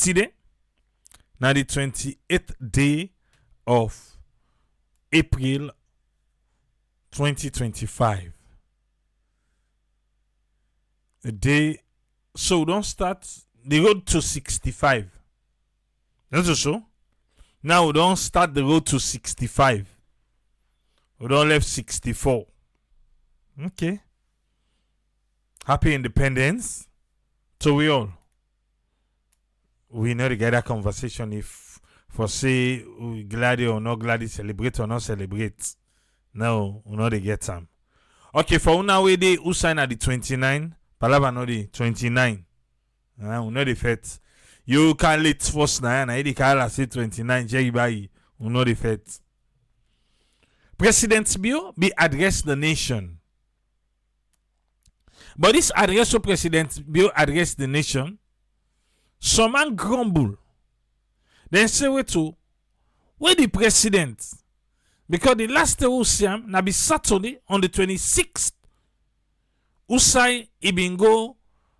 yesterday, now the 28th day of April 2025. A day, so we don't start the road to 65. That's also. Now we don't start the road to 65. We don't left 64. Okay. Happy independence to we all. We know to get that conversation if for say we glad or not glad, celebrate or not celebrate. No, we know they get some. Okay, for now we dey who sign at the 29. Palava no the 29. We know the fet. You can let first now and I can say 29. Jerry Bayi. We know the fet. President's bill be address the nation. But this address to President Bill address the nation. Some man grumble. Then say where the president? Because the last day we see him, na be Saturday on the 26th. Usai ibingo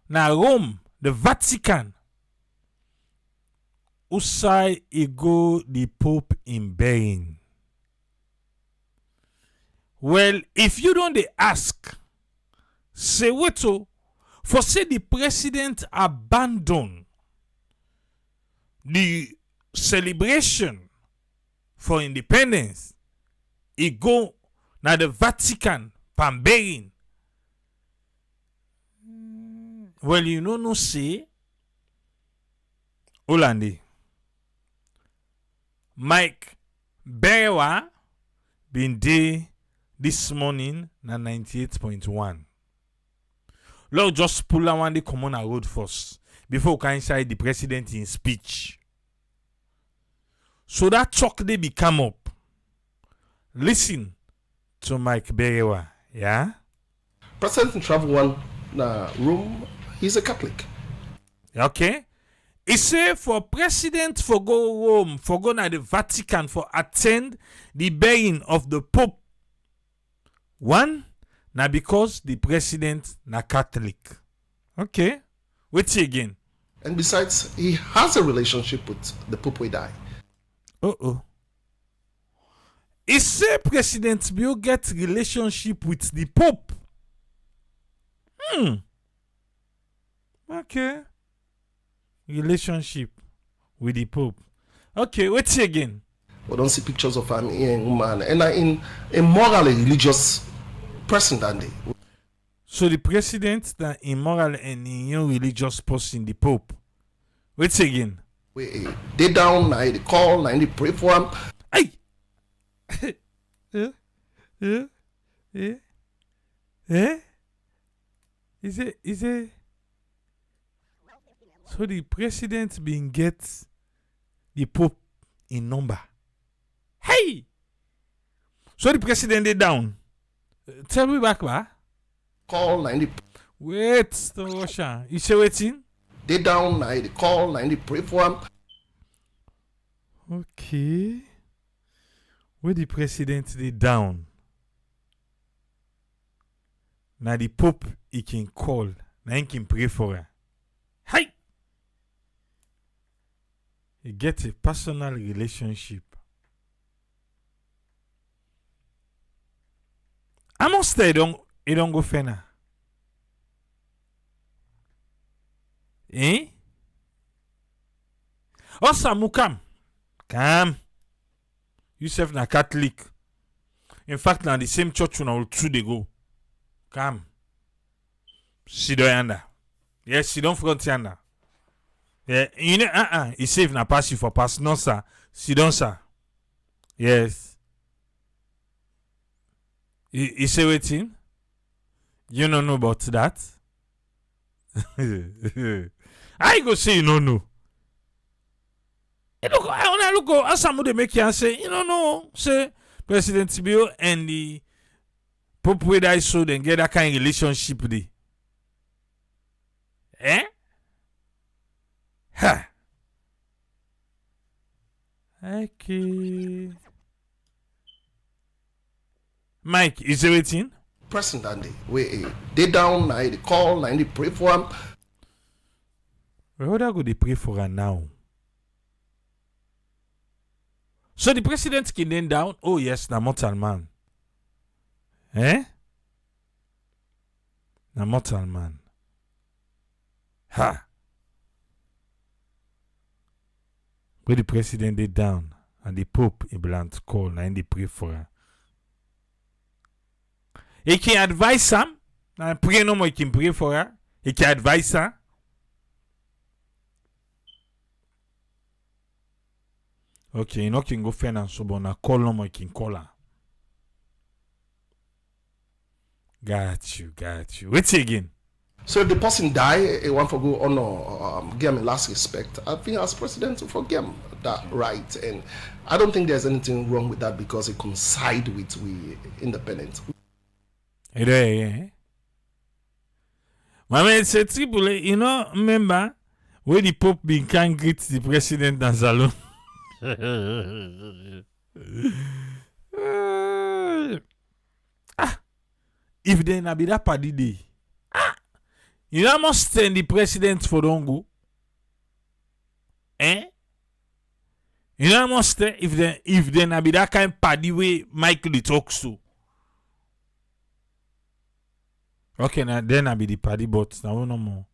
na Rome, the Vatican. Usai igo the Pope in Benin. Well, if you don't dey ask, say what for say the president abandon the celebration for independence, he go na the Vatican Pamberin. Well, you know no say Olande Mike Berewa been there this morning na 98.1. Lord just pull out one day come on a road first before we can inside the president in speech. So that talk they become up. Listen to Mike Berewa, yeah? President travel one room, he's a Catholic. Okay. He say for president for go Rome, for go na the Vatican for attend the burying of the Pope. One, na because the president na Catholic. Okay. Wait again. And besides, he has a relationship with the Pope we die. He say President Bill get relationship with the Pope. Okay. Relationship with the Pope. Okay, wait again. We don't see pictures of an young man and in a morally religious person that day. So the president that immoral and religious person, the Pope. Wait again. They down, they call, they pray for him. Hey. Is it? So the president been get the Pope in number. Hey. So the president they down. Tell me back, ba. Call, they wait, Mr. Russia. You say waiting? They down, they call, they pray for him. Okay. Where the president they down. Now the Pope he can call. Now he can pray for her. Hey! He get a personal relationship. I must say, it don't go fena. Eh? Osamu come. You self na Catholic. In fact, na the same church when I will two they go. Come. Sit down yonder. Yes, sit down front yonder. Yeah, you know, he safe na pass you for pass. No, sir. Sit down, sir. Yes. He say waiting. You don't know about that. I go say you don't know. Look, I look at some of the make you say, you don't know. Say President Bill and the Pope where I saw then get that kind of relationship there. Eh? Ha. Okay. Mike, is there waiting? President, they down, they call, they pray for him. Where would I go? They pray for her now. So the president can then down, oh yes, na mortal man. Na mortal man. Ha! Where the president they down and the Pope in blunt call and they pray for her. He can advise him. And pray no more, he can pray for her. He can advise her. Okay, you know can go find and so but na call no more, he can call her. Got you. Wait again. So if the person die, he want to go honor, give him last respect. I think as president to forgive him that right, and I don't think there's anything wrong with that because it coincide with we independent. Yeah. My man said, Triple, you know, remember where the Pope been can greet the president and salon. If they na be that party day, you know must send the president for don't go. You know must if they na be that kind party way Michael talks to. Okay, now then I be the party, but now no more.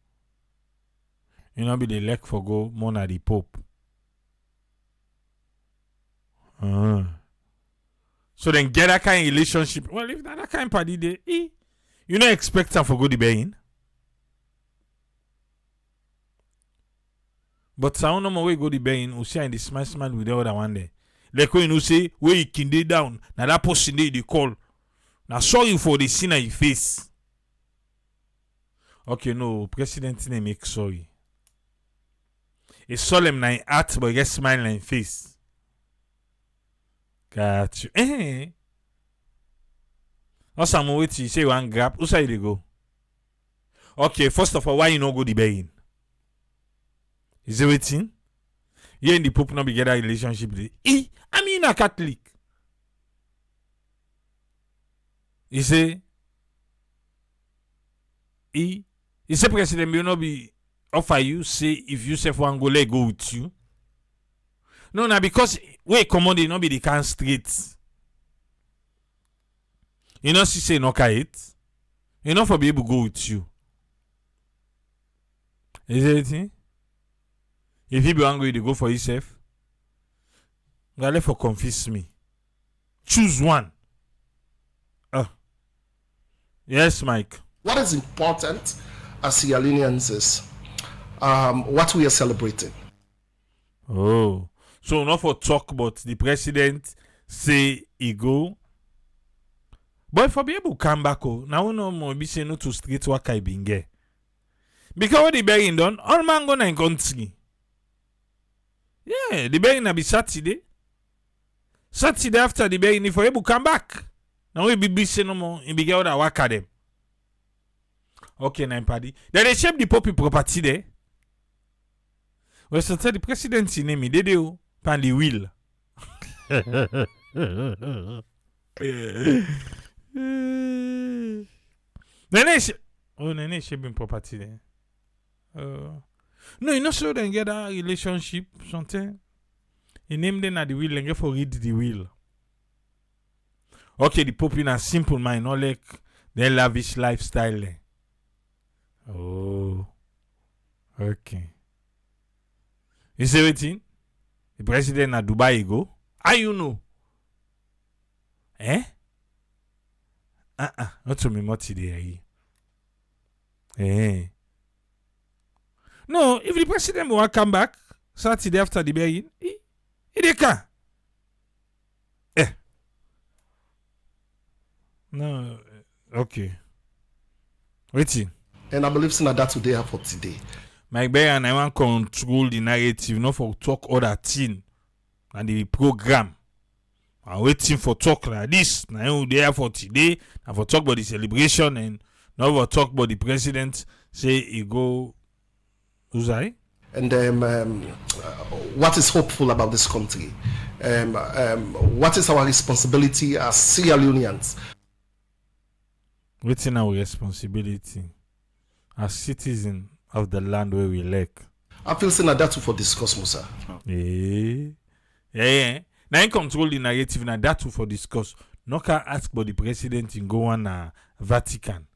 You know be the leg for go more na the Pope. So then get that kind of relationship. Well, if that kind of party there, you don't expect them for go the being. But sound no more way go the being, who say in the smile with the other one there. Like when you say where you can day down, now that person they call. Now sorry for the sin on your face. Okay, no, president name make sorry. It's solemn na heart, but get smile on face. Got you. Also, I'm waiting. Say one grab. Who side they go? Okay, first of all, why you not go the being? Is it waiting? You and the Pope not be get a relationship. I mean a Catholic. You say, you say president will not be offer you. Say if you say for Angola go with you. No, now because we command it not be the can straight. You know, she say no kite. You know for be able to go with you. Is it anything? If you be angry, to go for yourself. God let for confuse me. Choose one. Yes, Mike. What is important as Sierra Leoneans is what we are celebrating. Oh. So not for talk, but the president say he go. But if I be able to come back, now no more be saying no to street work I been get. Because what the bearing done, all man go in country. Yeah, the bearing na be Saturday. Saturday after the bearing, if I able to come back. Now we be saying no more, he be get other work at them. Okay, nine party. Then they shape the poppy property there. Well, so tell the president in name, they do. Pan the wheel. Nene shaping property there. No, you know so then get a relationship something. You name them at the wheel and get for read the wheel. Okay, the Pope in a simple mind, not like their lavish lifestyle. Oh, okay. You see what? The president at Dubai go. How you know? Not to me much today. No, if the president will come back Saturday after the beginning, he can. No, okay. Waiting. And I believe that today for today. My and I want control the narrative, not for talk other thing and the program. I'm waiting for talk like this. Now there for today, and for talk about the celebration and not for talk about the president. Say he go. Who's I? And what is hopeful about this country? What is our responsibility as Sierra Leoneans? What's our responsibility as citizens of the land where we live? I feel saying that for discuss, Musa. Yeah. Now, control the narrative. Now, that will for discuss. No can ask about the president in go on Vatican.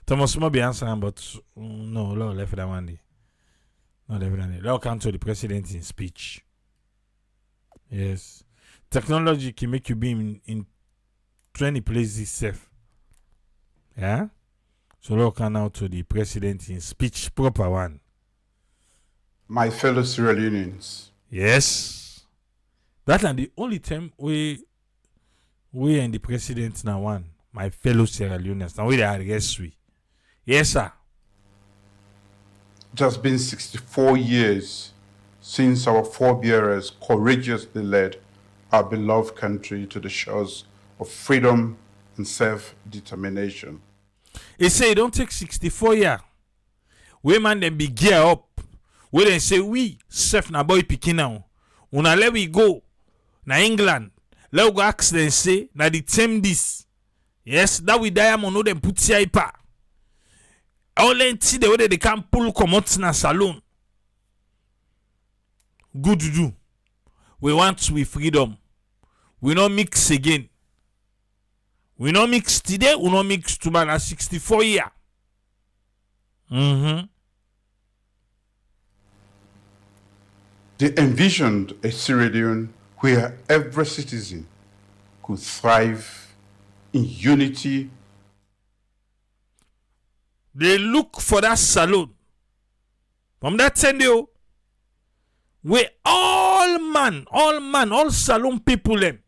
Thomas Moby answer, but no, left that one day. No, left that day. Law come to the president in speech. Yes. Technology can make you be in 20 places safe. Yeah? So law come out to the president in speech, proper one. My fellow Sierra Leoneans. Yes. That's the only time we and the president now one. My fellow Sierra Leoneans. Now we are yes we. Yes, sir. It has been 64 years since our forebearers courageously led our beloved country to the shores of freedom and self-determination. He say it don't take 64 years. We man them be gear up. We then say we self na boy picking now. Una let we go na England. Let we go ask them say na the same this. Yes, that we diamond no them put here pa. Only see the way they can pull come out na saloon. Good to do. We want we freedom. We not mix again. We not mix today, we not mix tomorrow. 64 years. They envisioned a Sierra Leone where every citizen could thrive in unity. They look for that saloon. From that time, where all saloon people them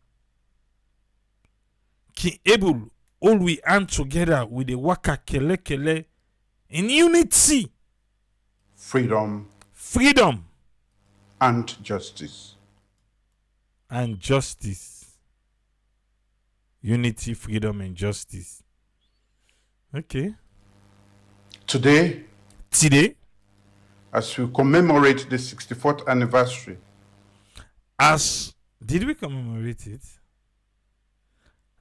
can able all we hand together with the waka kele in unity, Freedom and justice. Unity, freedom, and justice. Okay. Today, as we commemorate the 64th anniversary. Did we commemorate it?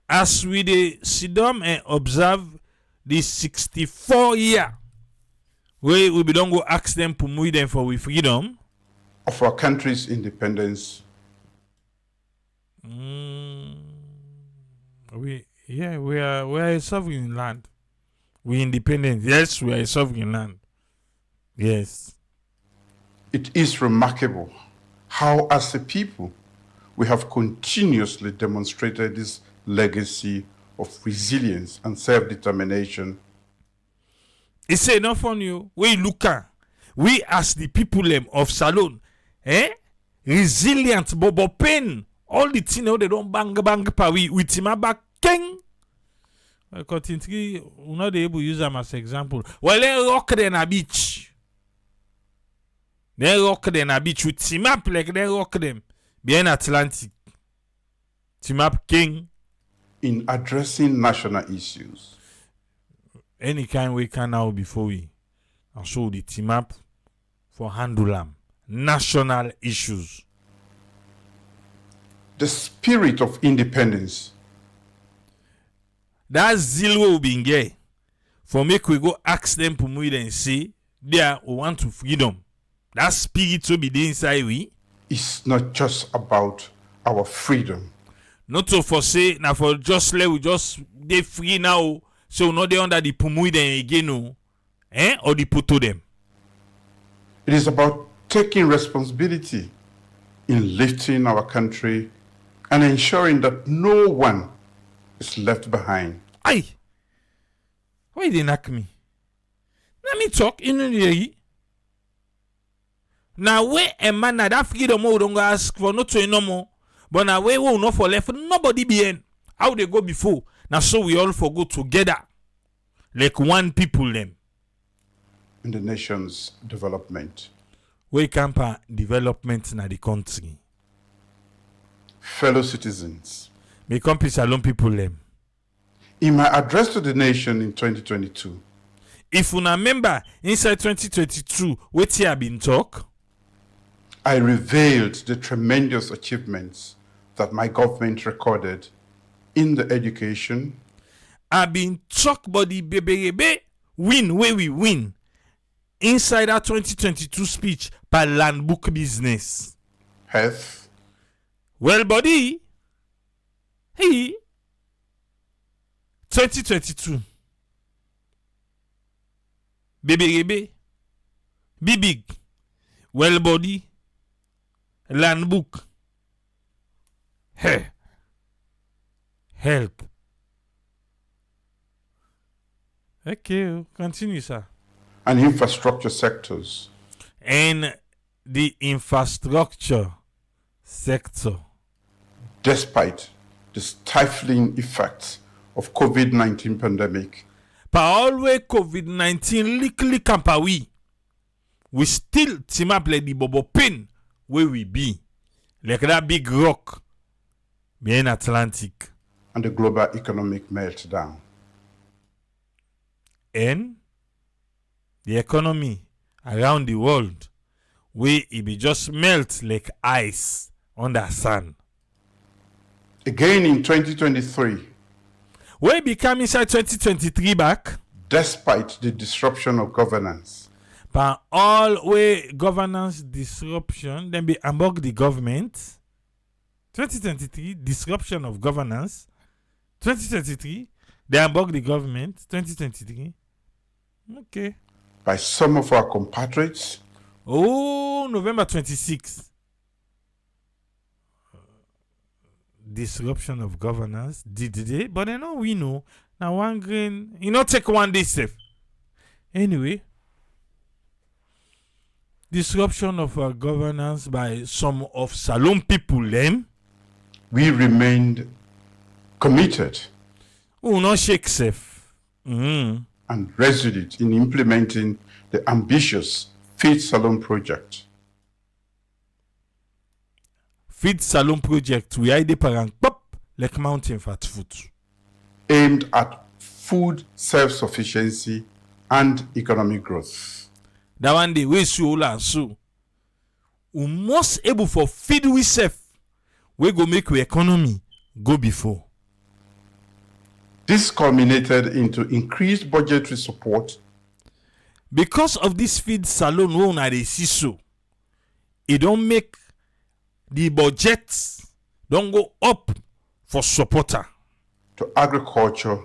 As we sit down and observe the 64 year, where we don't go ask them to move them for we freedom of our country's independence. We are a sovereign land. We independent. Yes, we are a sovereign land. Yes. It is remarkable how, as a people, we have continuously demonstrated this legacy of resilience and self-determination. It's enough on you. We look at, we as the people of Salon, resilient, bobo pain, all the things they don't bang pa we with him back king. Continue, we're not able to use them as example. Well, they rock them a beach. They rock them a beach with team up like they rock them behind Atlantic. Team up king. In addressing national issues. Any kind we can now before we and show the team up for handle them national issues. The spirit of independence. That zeal will be in here. For make we go ask them to move and say, there we want to freedom. That spirit will be the inside we. It's not just about our freedom. Not to for say, now for just let we just they free now. So not they under the pumu them again, no, or the poto them. It is about taking responsibility in lifting our country and ensuring that no one is left behind. Aye. Why they knock me? Let me talk in the now where a man that freedom don't go ask for not to no more. But now we will not for left nobody behind. How they go before. Now so we all for go together. Like one people them. In the nation's development. We camp development in the country. Fellow citizens. Me companies alone people them. In my address to the nation in 2022. If you remember inside 2022, what you have been talk? I revealed the tremendous achievements that my government recorded in the education. I've been talk about the baby win where we win inside our 2022 speech by land book business. health, well body. He 2022. Baby, be big, well body, land book, hey, help. Okay, continue, sir. and infrastructure sectors. And the infrastructure sector. Despite the stifling effects of COVID-19 pandemic, Pa always COVID-19 lick ampawi. We still team up like the bobo pin where we be. Like that big rock behind Atlantic. and the global economic meltdown. And the economy around the world where it be just melt like ice under sun. Again in 2023, Where it become inside 2023 back, despite the disruption of governance, but all way governance disruption, then be among the government. 2023, disruption of governance. 2023, they among the government. 2023. Okay. by some of our compatriots, Oh, November 26th. Disruption of governance. Did they? But they know we know. Now one grain. You know, take one day safe. Anyway. Disruption of governance by some of Salon people them. we remained committed Who not shake safe. and resolute in implementing the ambitious Feed Salon project, Feed Salon project. We hide parang pop like mountain fat food. aimed at food self-sufficiency and economic growth. That one day we so and so. We must able for feed we self. We go make we economy go before. This culminated into increased budgetary support Because of this feed salon we una dey see so, it don't make the budgets don't go up for supporter. to agriculture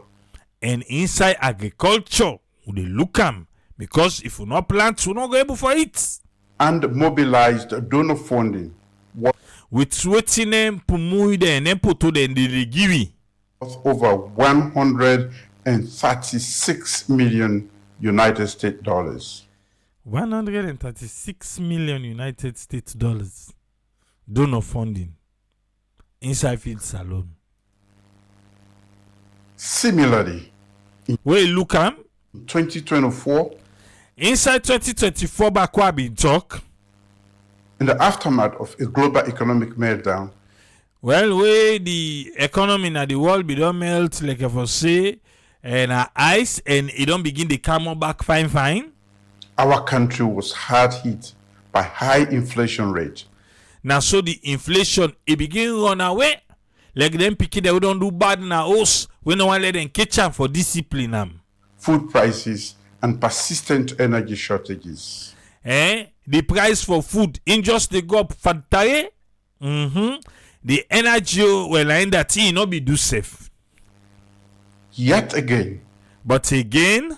And inside agriculture, we dey look am because if we not plant, we not go able for it. and mobilized donor funding With wetin them pumui dem and put to dem dey give we. worth over 136 million United States dollars. 136 million United States dollars donor funding inside feed salon. Similarly, Wey look am in 2024, inside 2024 back where I been talk. in the aftermath of a global economic meltdown, Well, way the economy in the world be don't melt like I for say and ice and it don't begin to come back fine. our country was hard hit by high inflation rate, Now so the inflation it begin run away. Like them picking they don't do bad in our house. We no want let them catch am for discipline am. food prices, and persistent energy shortages. The price for food in just they go up fantare. The energy well in that thing not be do safe. Yet again, But again,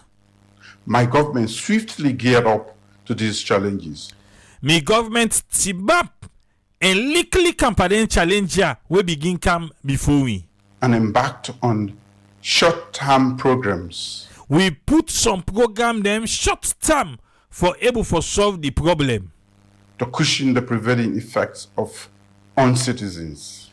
my government swiftly geared up to these challenges. me government tibap and likely campaign challenger we begin come before we. And embarked on short-term programs We put some program them short term for able for solve the problem. to cushion the prevailing effects of on citizens.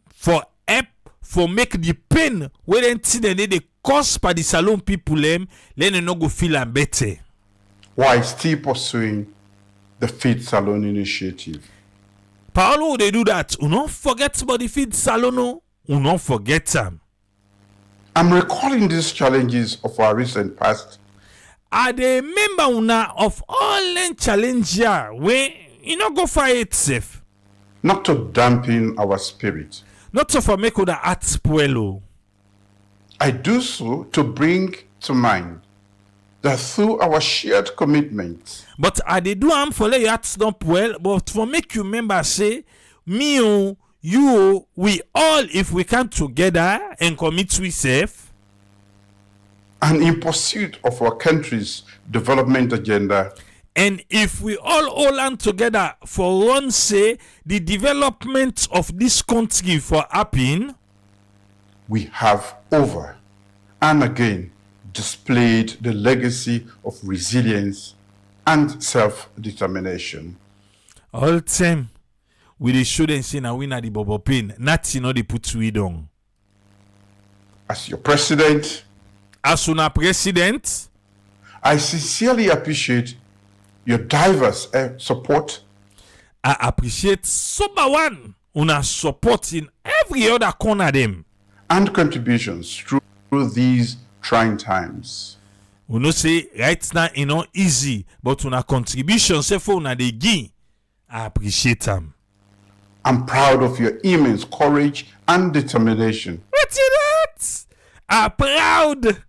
For help for make the pain we then see they cause by the salon people them, let them not go feel am better. While still pursuing the Feed Salon initiative. Paolo they do that. You don't forget about the feed salon. No. You don't forget them. I'm recalling these challenges of our recent past I dey remember una of all them challenger when you know go for it safe. not to dampen our spirit. Not to for make una heart spoil. I do so to bring to mind that through our shared commitment, But I dey do am for let your heart stop well, but for make you remember say me o, you o, we all if we come together and commit we self and in pursuit of our country's development agenda, and if we all hold on together for one say the development of this country for happen, we have over and again displayed the legacy of resilience and self-determination. all time we dey show them say na we na the bobo pain, nothing no dey put we down. As your president, As una president, I sincerely appreciate your diverse support I appreciate number one una support in every other corner them. and contributions through these trying times. We know say right now e no easy, but una contribution say for una dey give, I appreciate them. I'm proud of your immense courage and determination. What you that? I'm proud,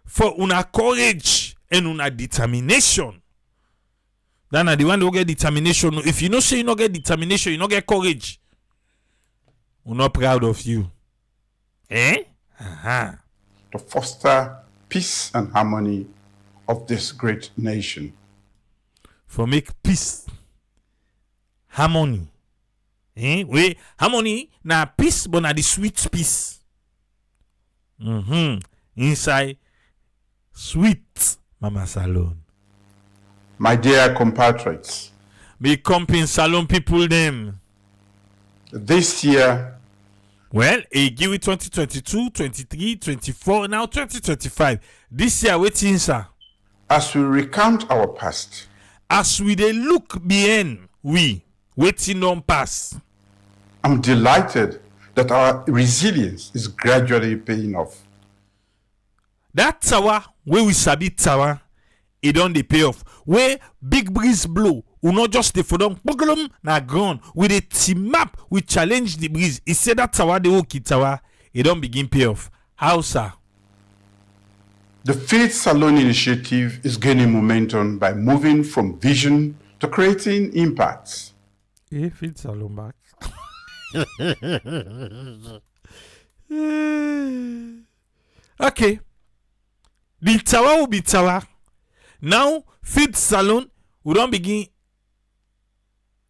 for una courage and una determination. That na the one who get determination. If you know say you no get determination, you no get courage. We're not proud of you. To foster peace and harmony of this great nation. For make peace, harmony. We harmony na peace, but na the sweet peace. Inside sweet Mama Salon. My dear compatriots, Me comping salon people them. this year Well, give it 2022, 23, 24, now 2025. This year, waiting, sir. as we recount our past, As we dey look behind, we waiting on pass. I'm delighted that our resilience is gradually paying off. That tower where we sabi tower, it don't dey pay off. Where big breeze blow, we not just dey for down, boglum na ground. With a team up, we challenge the breeze. He said that tower, the okay tower, it don't begin pay off. How, sir? The Faith Salon initiative is gaining momentum by moving from vision to creating impacts. If it's alone back. Okay. The tower will be tower. Now, Fit Salon, we don't begin.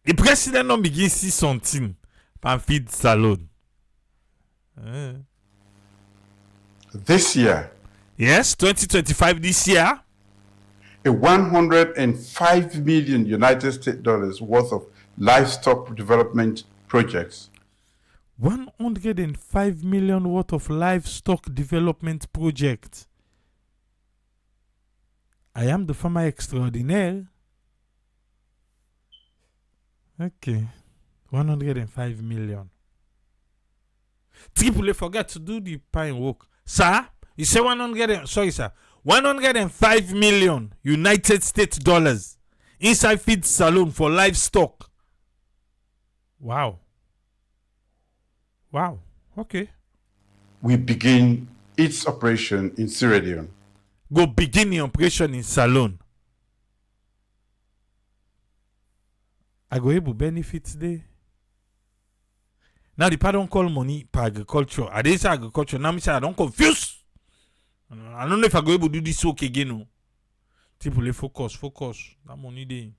The president don't begin see something. Pan Fit Salon. This year, Yes, 2025 this year. a 105 million United States dollars worth of livestock development projects 105 million worth of livestock development project. I am the farmer extraordinaire. Okay. 105 million. Triple A forgot to do the pine work. Sir, you say 100 sorry sir. 105 million United States dollars inside feed salon for livestock. Wow. Wow. Okay. we begin its operation in Sierra Leone. Go begin the operation in salon. I go able benefits there. Now the part don't call money per agriculture. I didn't say agriculture. Now me say I don't confuse. I don't know if I go able to do this work again. No. People focus. That money there.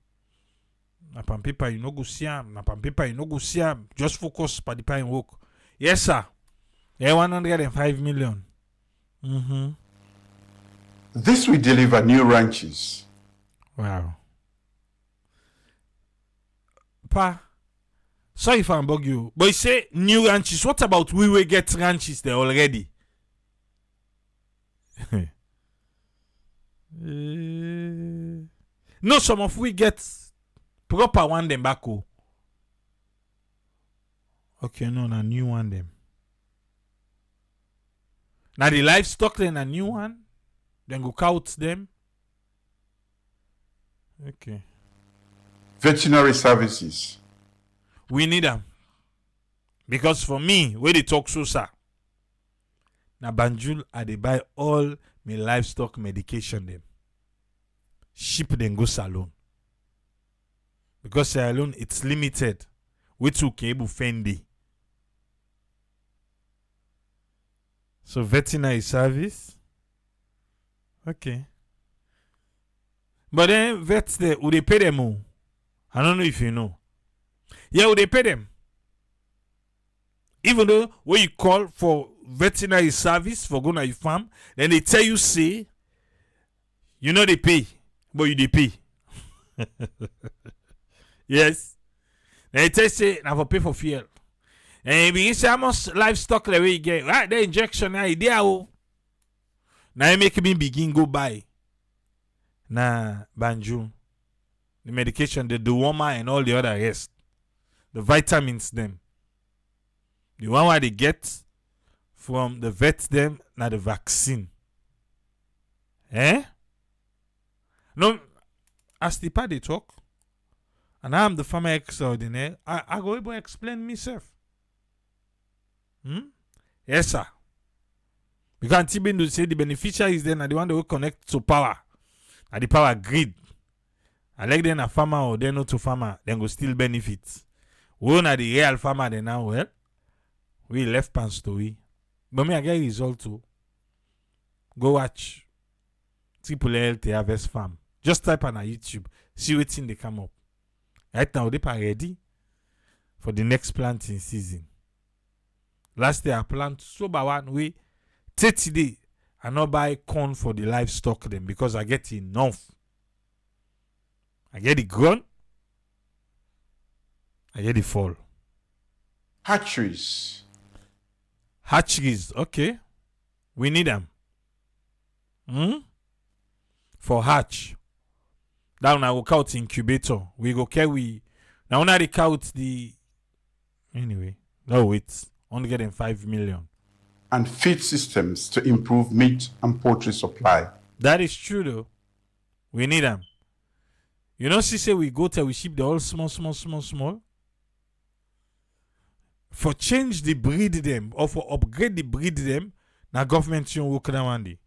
Na pan paper you no go see am. Na pan paper you no go see am. Just focus for the pine work. Yes sir. Yeah, 105 million. This will deliver new ranches, Wow. Pa, sorry if I bug you, but you say new ranches. What about we will get ranches there already? No, some of we get proper one them back. Oh. Okay, no, na new one them. Now the livestock then a new one. Then go count them. Okay. veterinary services, We need them. Because for me, where they talk so, sir, na Banjul I dey buy all my livestock medication them. Ship them go salon. Because salon it's limited. Which you can able fendi. So veterinary service. Okay. But then vets there, would they pay them all? I don't know if you know. Yeah, would they pay them? Even though when you call for veterinary service for going to your farm, then they tell you, say, you know they pay, but you they pay. Yes. Then they tell you, say, now for pay for fuel. And you begin say how much livestock the way you get. Right, the injection now, there. Now you make me begin go buy. Nah, Banjul. The medication, the dewormer and all the other rest. The vitamins them. The one where they get from the vet them, now the vaccine. Eh? No, as the part they talk, and I'm the farmer extraordinaire, I go able to explain myself. Yes, sir. Because Tibin do say the beneficiaries then are the one that will connect to power. And the power grid. I like then a farmer or then not to farmer, then go still benefit. We are the real farmer then now, well, we left pan story. But me I get result too. Go watch Triple L to Harvest Farm. Just type on YouTube. See what's in they come up. Right now they are ready for the next planting season. Last year I plant so by one way 30 days. I not buy corn for the livestock them because I get enough. I get the ground. I get the fall. Hatcheries. Hatcheries, okay. We need them. For hatch. Now I will count incubator. We go carry. Now when I count the. Anyway, no wait. Only getting 5 million. And feed systems to improve meat and poultry supply. That is true though. We need them. You know, she say we go till we ship the all small. For change the breed them or for upgrade the breed them, now government should work that one day.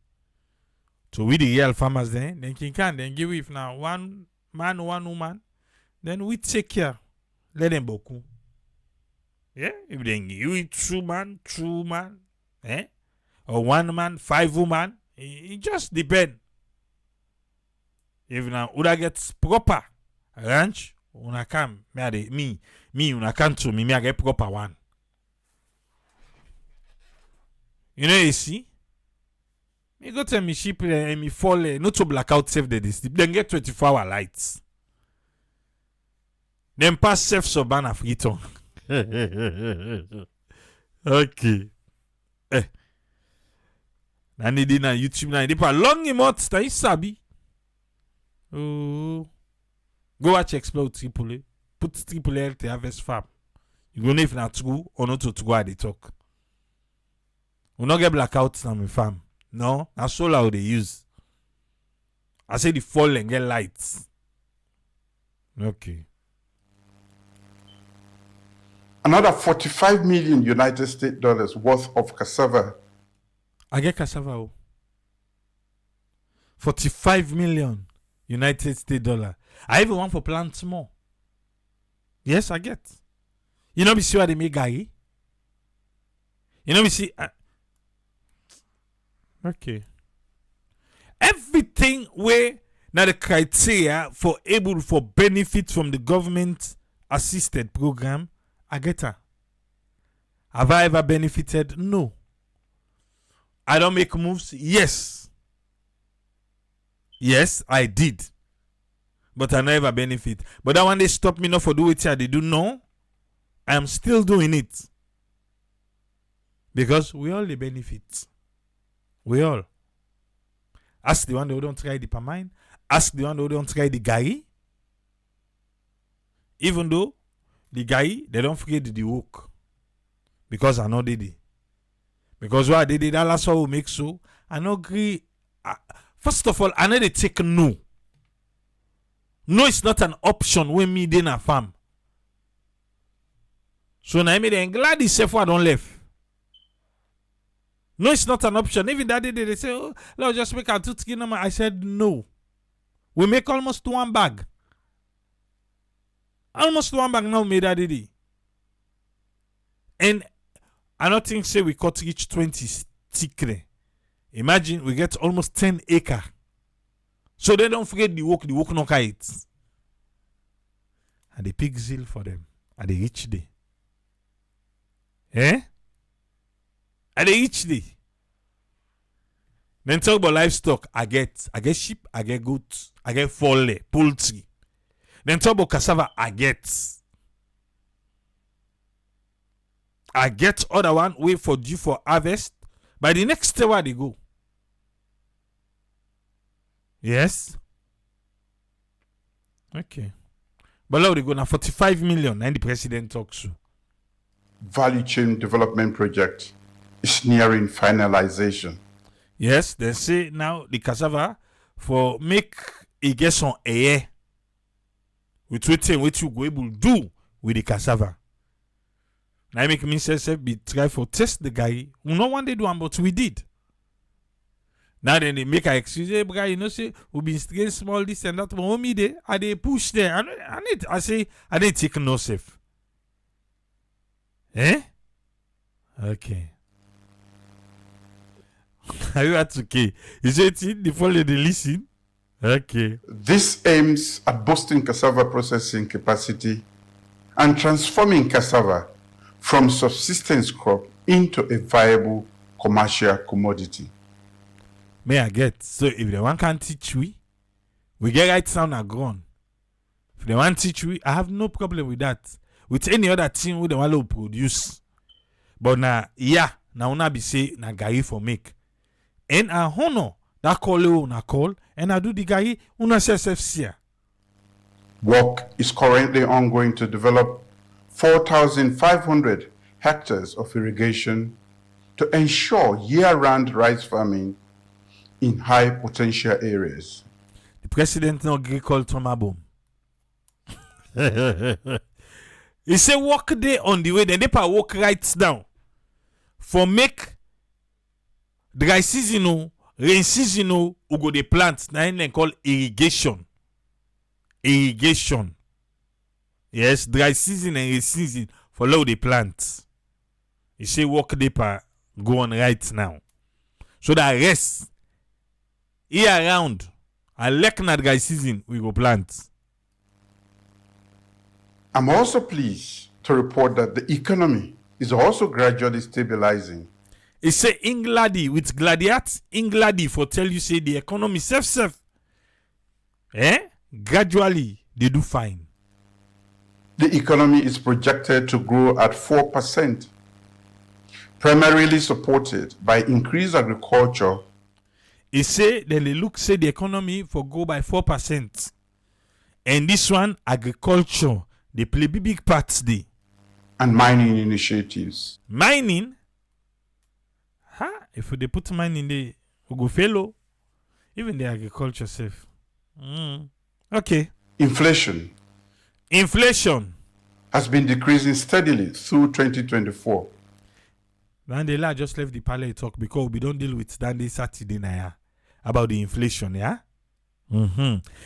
So we the real farmers then can then give if now one man, one woman, then we take care. Let them boku. Yeah, if they give it two man, or 1 man, 5 woman, it just depends. If now Uda gets proper ranch, una come, me, una come to me, I get proper one. You know, you see? Me go tell me sheep and me fall, not to blackout save the sleep. Then get 24-hour lights. Then pass safe so ban of return. Okay. Na need na YouTube na pa long emot sta isabi. Oh. Go watch Explore Triple A. Put Triple A to Harvest Farm. You go know if na true or not to go at the talk. We not get blackouts na my farm. No, na solar they use. I say the fall and get lights. Okay. Another 45 million United States dollars worth of cassava. I get cassava. 45 million United States dollar. I even want for plants more. Yes, I get. You know, we see what they make gari. You know, we see. Okay. Everything where now the criteria for able for benefit from the government assisted program, I get her. Have I ever benefited? No. I don't make moves? Yes. Yes, I did. But I never benefit. But that one they stop me not for do it here. They do no. I am still doing it. Because we all the benefit. We all. Ask the one who don't try the pamine. Ask the one who don't try the gari. Even though the guy, they don't forget the work. Because I know they did. Because what they did, that last one will make so. I know agree. First of all, I know they take no. No, it's not an option when me in a farm. So now I'm glad this self don't left. No, it's not an option. Even that day they say, oh, let's just make our 2 kg. I said no. We make almost 1 bag. Almost 1 bag now made that day. And I don't think say we cut each 20 tikre. Imagine we get almost 10 acre. So they don't forget the work no kites. And the pig zeal for them. At the rich day. Eh? At the rich day. Then talk about livestock. I get sheep, I get goats, I get fowl, poultry. Then talk about cassava. I get other one wait for due for harvest. By the next day where they go. Yes. Okay. But now they go now 45 million and the president talks to. Value chain development project is nearing finalization. Yes, they say now the cassava for make it get some air with what you go able to do with the cassava. Now make me say be try for test the guy. We no one they do but we did. Now then they make a excuse, hey, guy, you know, say we been straight small this and that, but homie there, and they push there. I say I didn't take no safe. Eh? Okay. Are you at okay? Is it the follow the listen? Okay. This aims at boosting cassava processing capacity and transforming cassava from subsistence crop into a viable commercial commodity. May I get? So if the one can teach we get right sound and grown. If they want teach I have no problem with that. With any other thing we the want to produce. But now, now una be say na gari for make. And I honor that call una call and I do the gari una SFC. Work is currently ongoing to develop 4,500 hectares of irrigation to ensure year-round rice farming in high potential areas. The president no agree call Thomas Boom. He say work day on the way, then they work right down. For make dry season, rain season, we go the plant. Now they call irrigation. Irrigation. Yes, dry season and rain season follow the plant. He say work day go on right now. So that rest year round, I like na dry season we go plant. I'm also pleased to report that the economy is also gradually stabilizing. He say Englady with gladiat Englady for tell you say the economy self. Gradually they do fine. The economy is projected to grow at 4%, primarily supported by increased agriculture. He say then they look say the economy for go by 4%. And this one agriculture they play big parts there. And mining initiatives. Mining? If they put mining there, we go fellow. Even the agriculture safe. Okay. Inflation has been decreasing steadily through 2024. Mandela just left the parlor talk because we don't deal with that Saturday night about the inflation, yeah?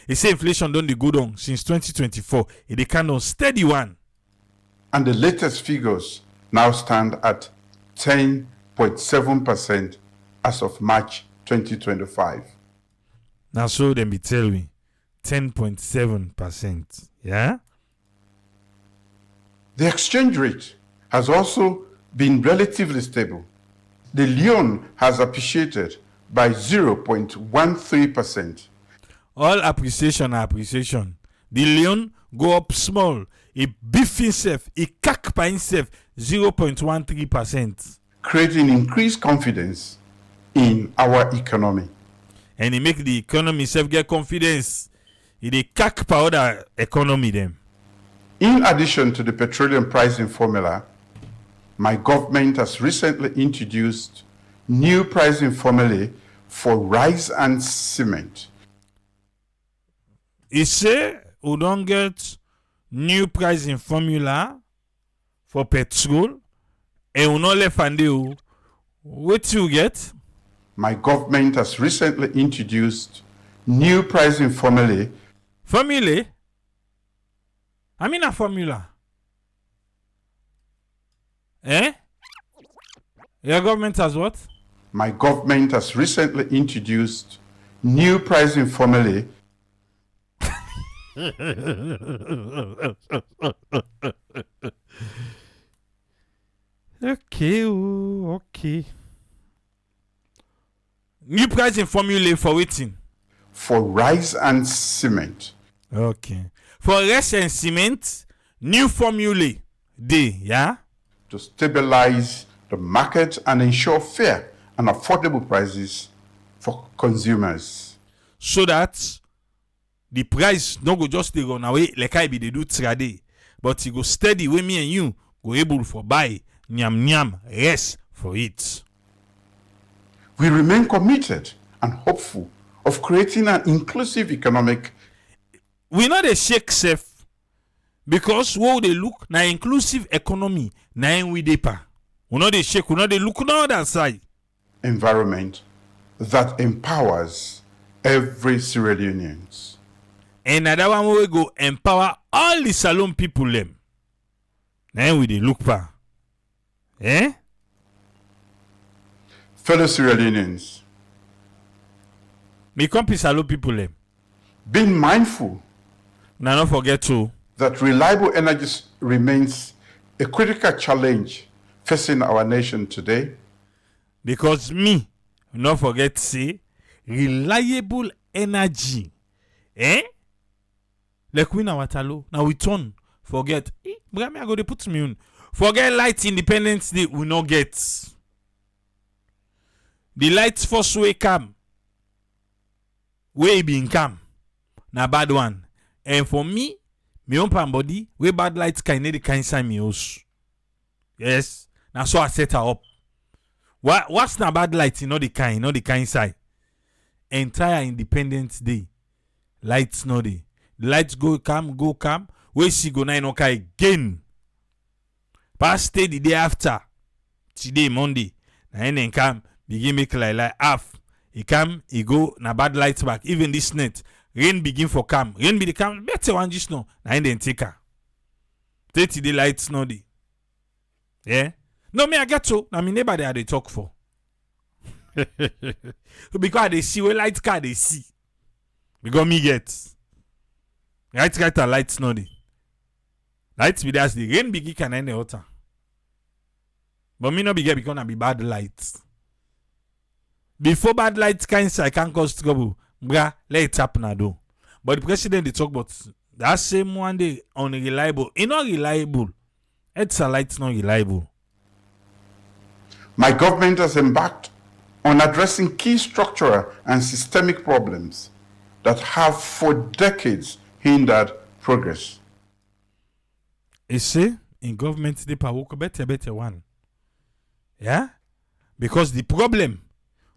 He say inflation don't go down since 2024. It kind of steady one. And the latest figures now stand at 10.7% as of March 2025. Now so them be tell me 10.7%. Yeah? The exchange rate has also been relatively stable. The Leone has appreciated by 0.13%. All appreciation. The Leone go up small. It beef himself. It cack by himself 0.13%. Creating increased confidence in our economy. And it make the economy self get confidence. It cack by other economy them. In addition to the petroleum pricing formula, my government has recently introduced new pricing formulae for rice and cement. He say we don't get new pricing formula for petrol and we not left and What you get? My government has recently introduced new pricing formulae. Formula? I mean a formula. Eh? Your government has what? My government has recently introduced new pricing formulae Okay. New pricing formula for waiting. for rice and cement. Okay. For rice and cement, new formula day, yeah? To stabilize the market and ensure fair and affordable prices for consumers. So that the price no go just dey run away like I be they do trade, but it go steady when me and you go able for buy nyam rest for it. We remain committed and hopeful of creating an inclusive economic. We know the shake safe because what they look na inclusive economy na we dey pa. We know they shake, we know they look on the other side. Environment that empowers every Sierra Leoneans. And another one we go empower all the Salon people them. Now we dey look pa. Eh? Fellow Sierra Leoneans, Me company Salon people them. being mindful Now don't forget to that reliable energy remains a critical challenge facing our nation today. because me not forget say reliable energy. Eh? Like we na watalo. Now we turn forget. Brame I go dey put me on. Forget light Independence Day we no get. The light first way come. Way been come. Na bad one. And for me own pan body, way bad lights kind the kind sign me also. Yes. Now so I set her up. What's na bad light? Not the kind side. Entire Independence Day. Lights no dey. The lights go come. Where she go 9 o'clock again. Past stay the day after. Today Monday. Na then come begin make like half. He come, he go na bad lights back. Even this net. Rain begin for come. Rain be the come. Better one just now. Na then take her. 30 day lights no dey. Yeah. No me I get to. Na me neighbor they talk for. Because they see where light car they see. Because me get. Right and lights no dey. Lights be there as the rain begin can end the water. But me no be get because I be bad lights. Before bad lights I can cause trouble. Bra, let it happen now though. But the president they talk about that same one day unreliable. It's not reliable. It's a lights not reliable. My government has embarked on addressing key structural and systemic problems that have for decades hindered progress. You see, in government they power better one. Yeah? Because the problem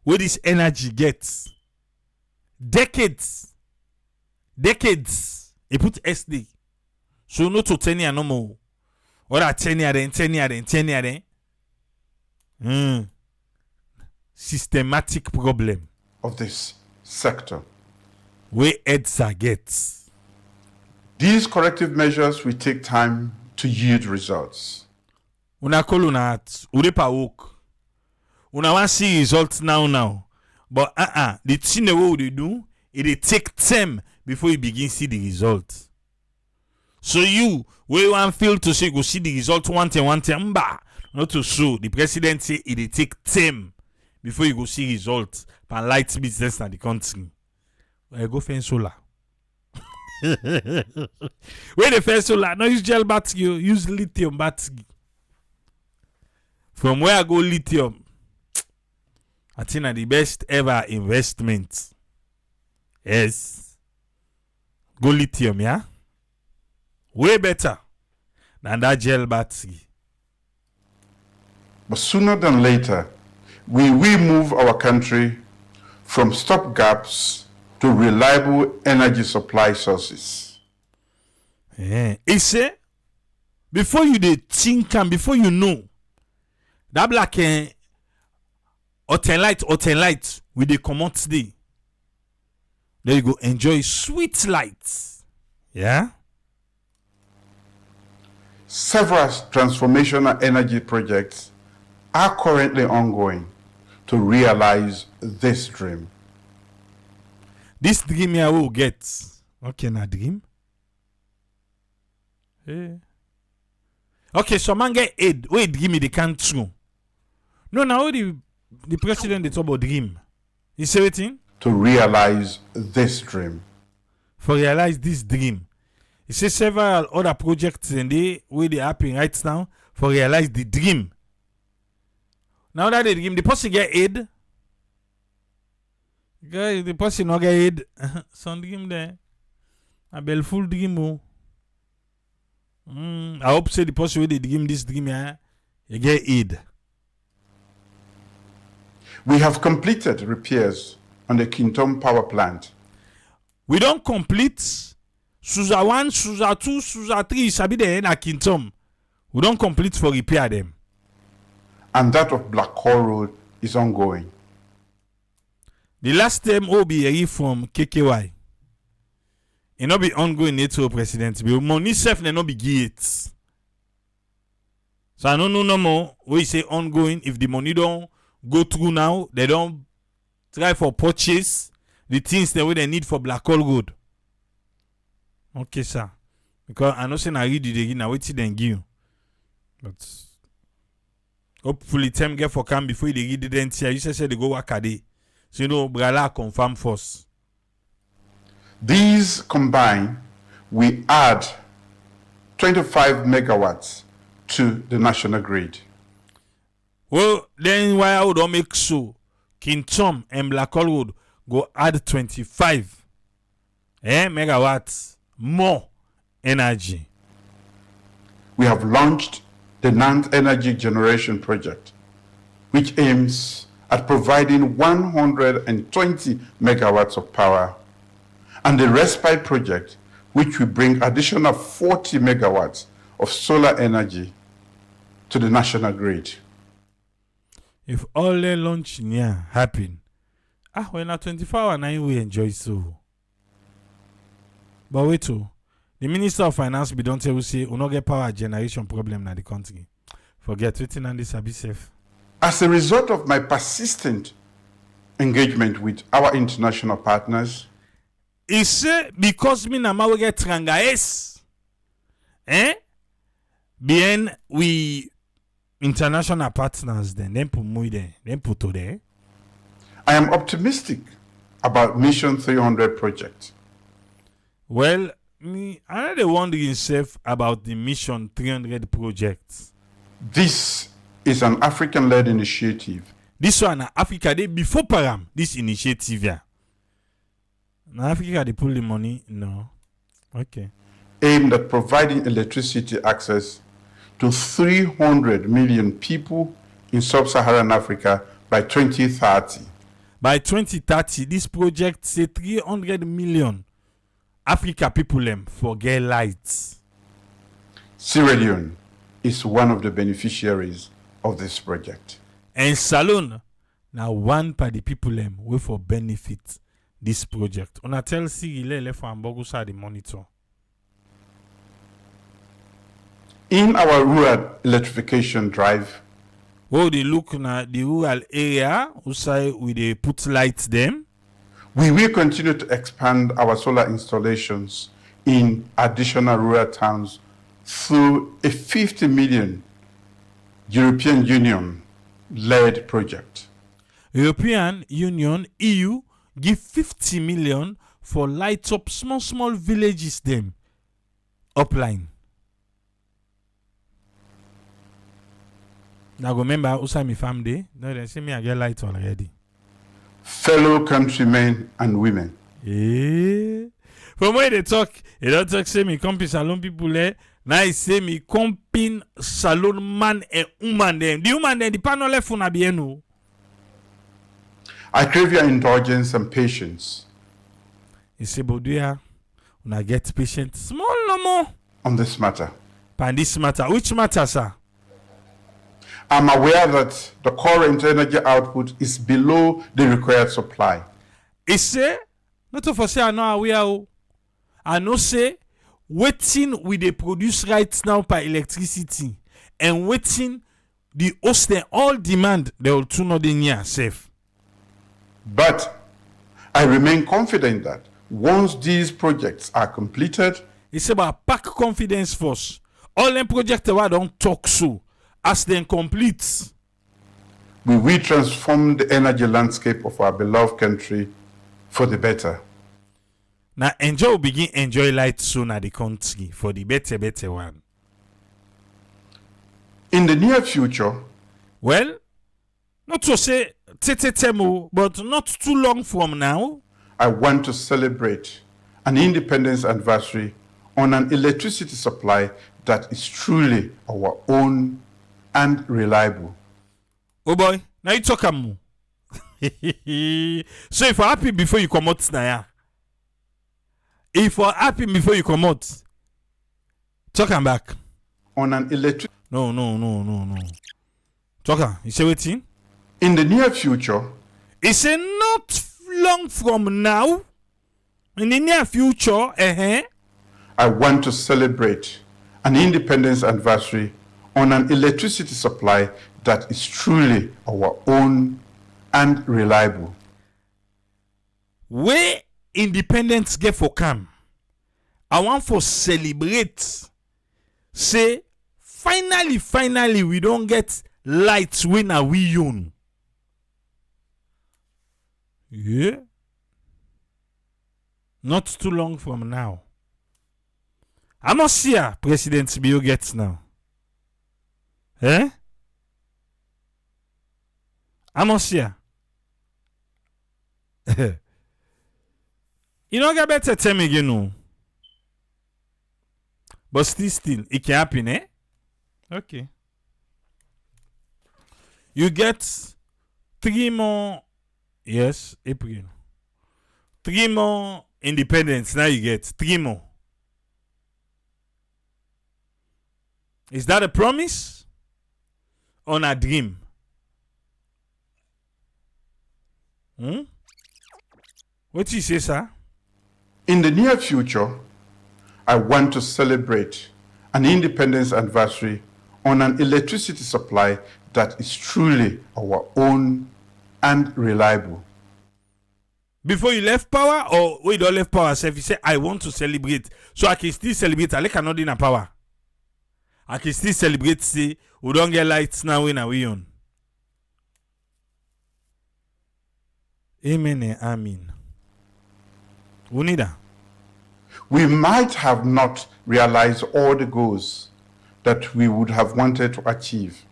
where this energy gets decades, it put SD. So no to 10 year no more. Or that 10 year then. Systematic problem Of this sector. where EDSA gets. These corrective measures will take time to yield results. Una call una at urepa work. Una want see results now. But the thing what they do, it take time before you begin see the result. So you where one feel to say go see the result one time, not to show the president say it take time before you go see results for light business in the country. I go fence solar. Where the fence solar, no use gel battery, use lithium battery. From where I go lithium, I think that the best ever investment. Yes. Go lithium, yeah? Way better than that gel battery. But sooner than later, we will move our country from stopgaps to reliable energy supply sources. Yeah. He say, before you dey think and before you know, that black Hotel light with the common today. There you go, enjoy sweet lights. Yeah. Several transformational energy projects are currently ongoing to realize this dream. This dream here will get. Okay, na dream. Hey. Okay, so man get aid. Wait, give me the can't true. No, now the president they talk about dream. You say anything? To realize this dream. For realize this dream. You say several other projects and they where they happen right now for realize the dream. Now that the dream, the person get aid. Guys, the person not get aid. Some dream there. A bel full dream. Oh. I hope say the person with the dream this dream here, you get aid. We have completed repairs on the Kintom power plant. We don't complete Suza 1, Suza 2, Suza 3, sabi there na Kintom. We don't complete for repair them. And that of Black Hole Road is ongoing. The last time OB from KKY. It not be ongoing NATO president. But money self not be get. So I don't know no more. We say ongoing. If the money don't go through now, they don't try for purchase the things that they need for Black Hole Road. Okay, sir. Because I know say I read it again. I wait till then give. But hopefully time get for come before they read it then see. You say they go work a day. So you know, Brala confirm first. These combined, we add 25 megawatts to the national grid. Well, then why I would not make so Kintom and Black Hole Road go add 25 megawatts more energy. We have launched the Nant Energy Generation Project, which aims at providing 120 megawatts of power, and the Respite Project, which will bring additional 40 megawatts of solar energy to the national grid. If all the launch near happen, when a 24 hour night we enjoy so. But wait oh, the Minister of Finance be don't tell you say we not get power generation problem in the country. Forget waiting on this a bit safe. As a result of my persistent engagement with our international partners, he say because me na ma we get trangaes, bien we international partners then put more there, then put to there. I am optimistic about Mission 300 project. Well, me I the wondering self about the Mission 300 project. This is an African-led initiative. This one na Africa dey before Param. This initiative here. Na Africa they pull the money. No. Okay. Aimed at providing electricity access to 300 million people in sub-Saharan Africa by 2030. By 2030, this project say 300 million Africa people for get lights. Sierra Leone is one of the beneficiaries of this project. And Salone, now one by the people way for benefit this project. On a tell Sierra Leone for Ambogusa the monitor. In our rural electrification drive, they look na the rural area, usai we they put lights them. We will continue to expand our solar installations in additional rural towns through a 50 million European Union-led project. European Union, EU, give 50 million for light up small villages them. Upline. Now remember, Usami Farm Day. No, they say me I get light already. Fellow countrymen and women. From where they don't talk say me comping salon people there. Now I say me comping salon man and woman them. The woman them the panel left on abieno. I crave your indulgence and patience. You say, Boduya, when I get patient, small no more. On this matter. Pan this matter. Which matter, sir? I'm aware that the current energy output is below the required supply. He say, not for say I know how we are. I know say, waiting we they produce right now by electricity and waiting the host all demand they will tune not in here safe. But I remain confident that once these projects are completed, It's about pack confidence first. All them projects I don't talk so as then complete. we will transform the energy landscape of our beloved country for the better. Now enjoy begin enjoy light soon at the country for the better one. In the near future, Well, not to say temo, but not too long from now, I want to celebrate an independence anniversary on an electricity supply that is truly our own and reliable. oh boy, now you talk am. So if you're happy before you come out now, if you're happy before you come out, talk am back. On an electric No. Talk am. You say waiting? In the near future, He say not long from now, in the near future, I want to celebrate an independence anniversary on an electricity supply that is truly our own and reliable. where independence get for come, I want for celebrate. Say finally we don't get lights when we own. Yeah. Not too long from now. I must see President Bio gets now. Eh? I must see. You don't get better tell me again, no. But still, it can happen, eh? Okay. You get 3 more, yes, April. 3 more independence. Now you get 3 more. Is that a promise or a dream? What you say, sir? In the near future, I want to celebrate an independence anniversary on an electricity supply that is truly our own and reliable. Before you left power or we don't left power, self, you say, I want to celebrate. So I can still celebrate. I cannot in a power. I can still celebrate, say, we don't get lights now when we on. Amen and amen. We need that. We might have not realized all the goals that we would have wanted to achieve.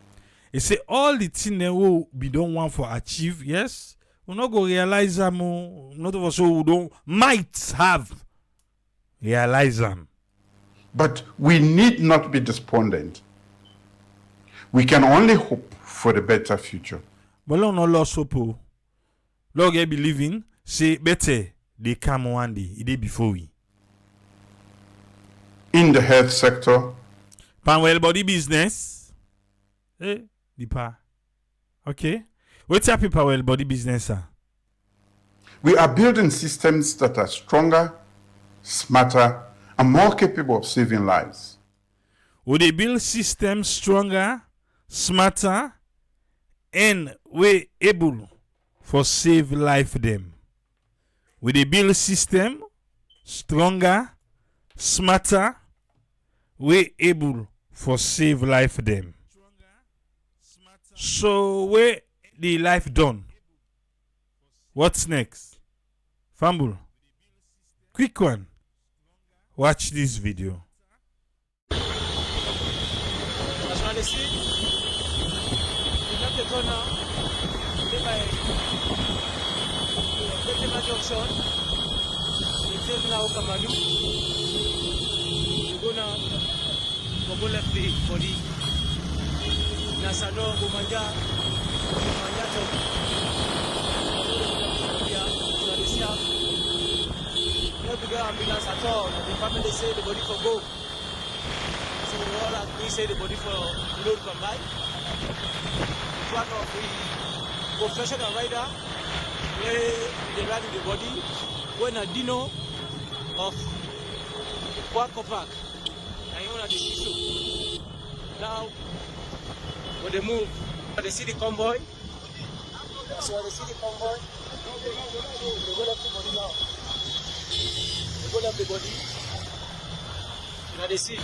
He say all the things that we don't want to achieve, yes, we're not going to realize them. Not of us who don't might have realized them. But we need not be despondent. We can only hope for a better future. But Lord no lost hope. Lord get believing, say better they come one day, it day before we. In the health sector, Panwell body business. The pa. Okay. What's happy Panwell body business, sir? we are building systems that are stronger, smarter, and more capable of saving lives. Would they build systems stronger, smarter, and we able for save life them? Would they build system stronger, smarter, we able for save life them? So where the life done? What's next? Fumble. Quick one. Watch this video. As you can see, you have the corner, the junction, you take now Kamadu, you go now, go left the body, Nasano, Gumanja, Top, no bigger ambulance at all. The family say the body for go. So we all agree say the body for load come by. one of the professional rider where they ride with the body when a dino of Quaco Park. And you know the issue. Now when they move, they see the convoy. So when they see the convoy, they go left the body now. They go left the body. Now they see.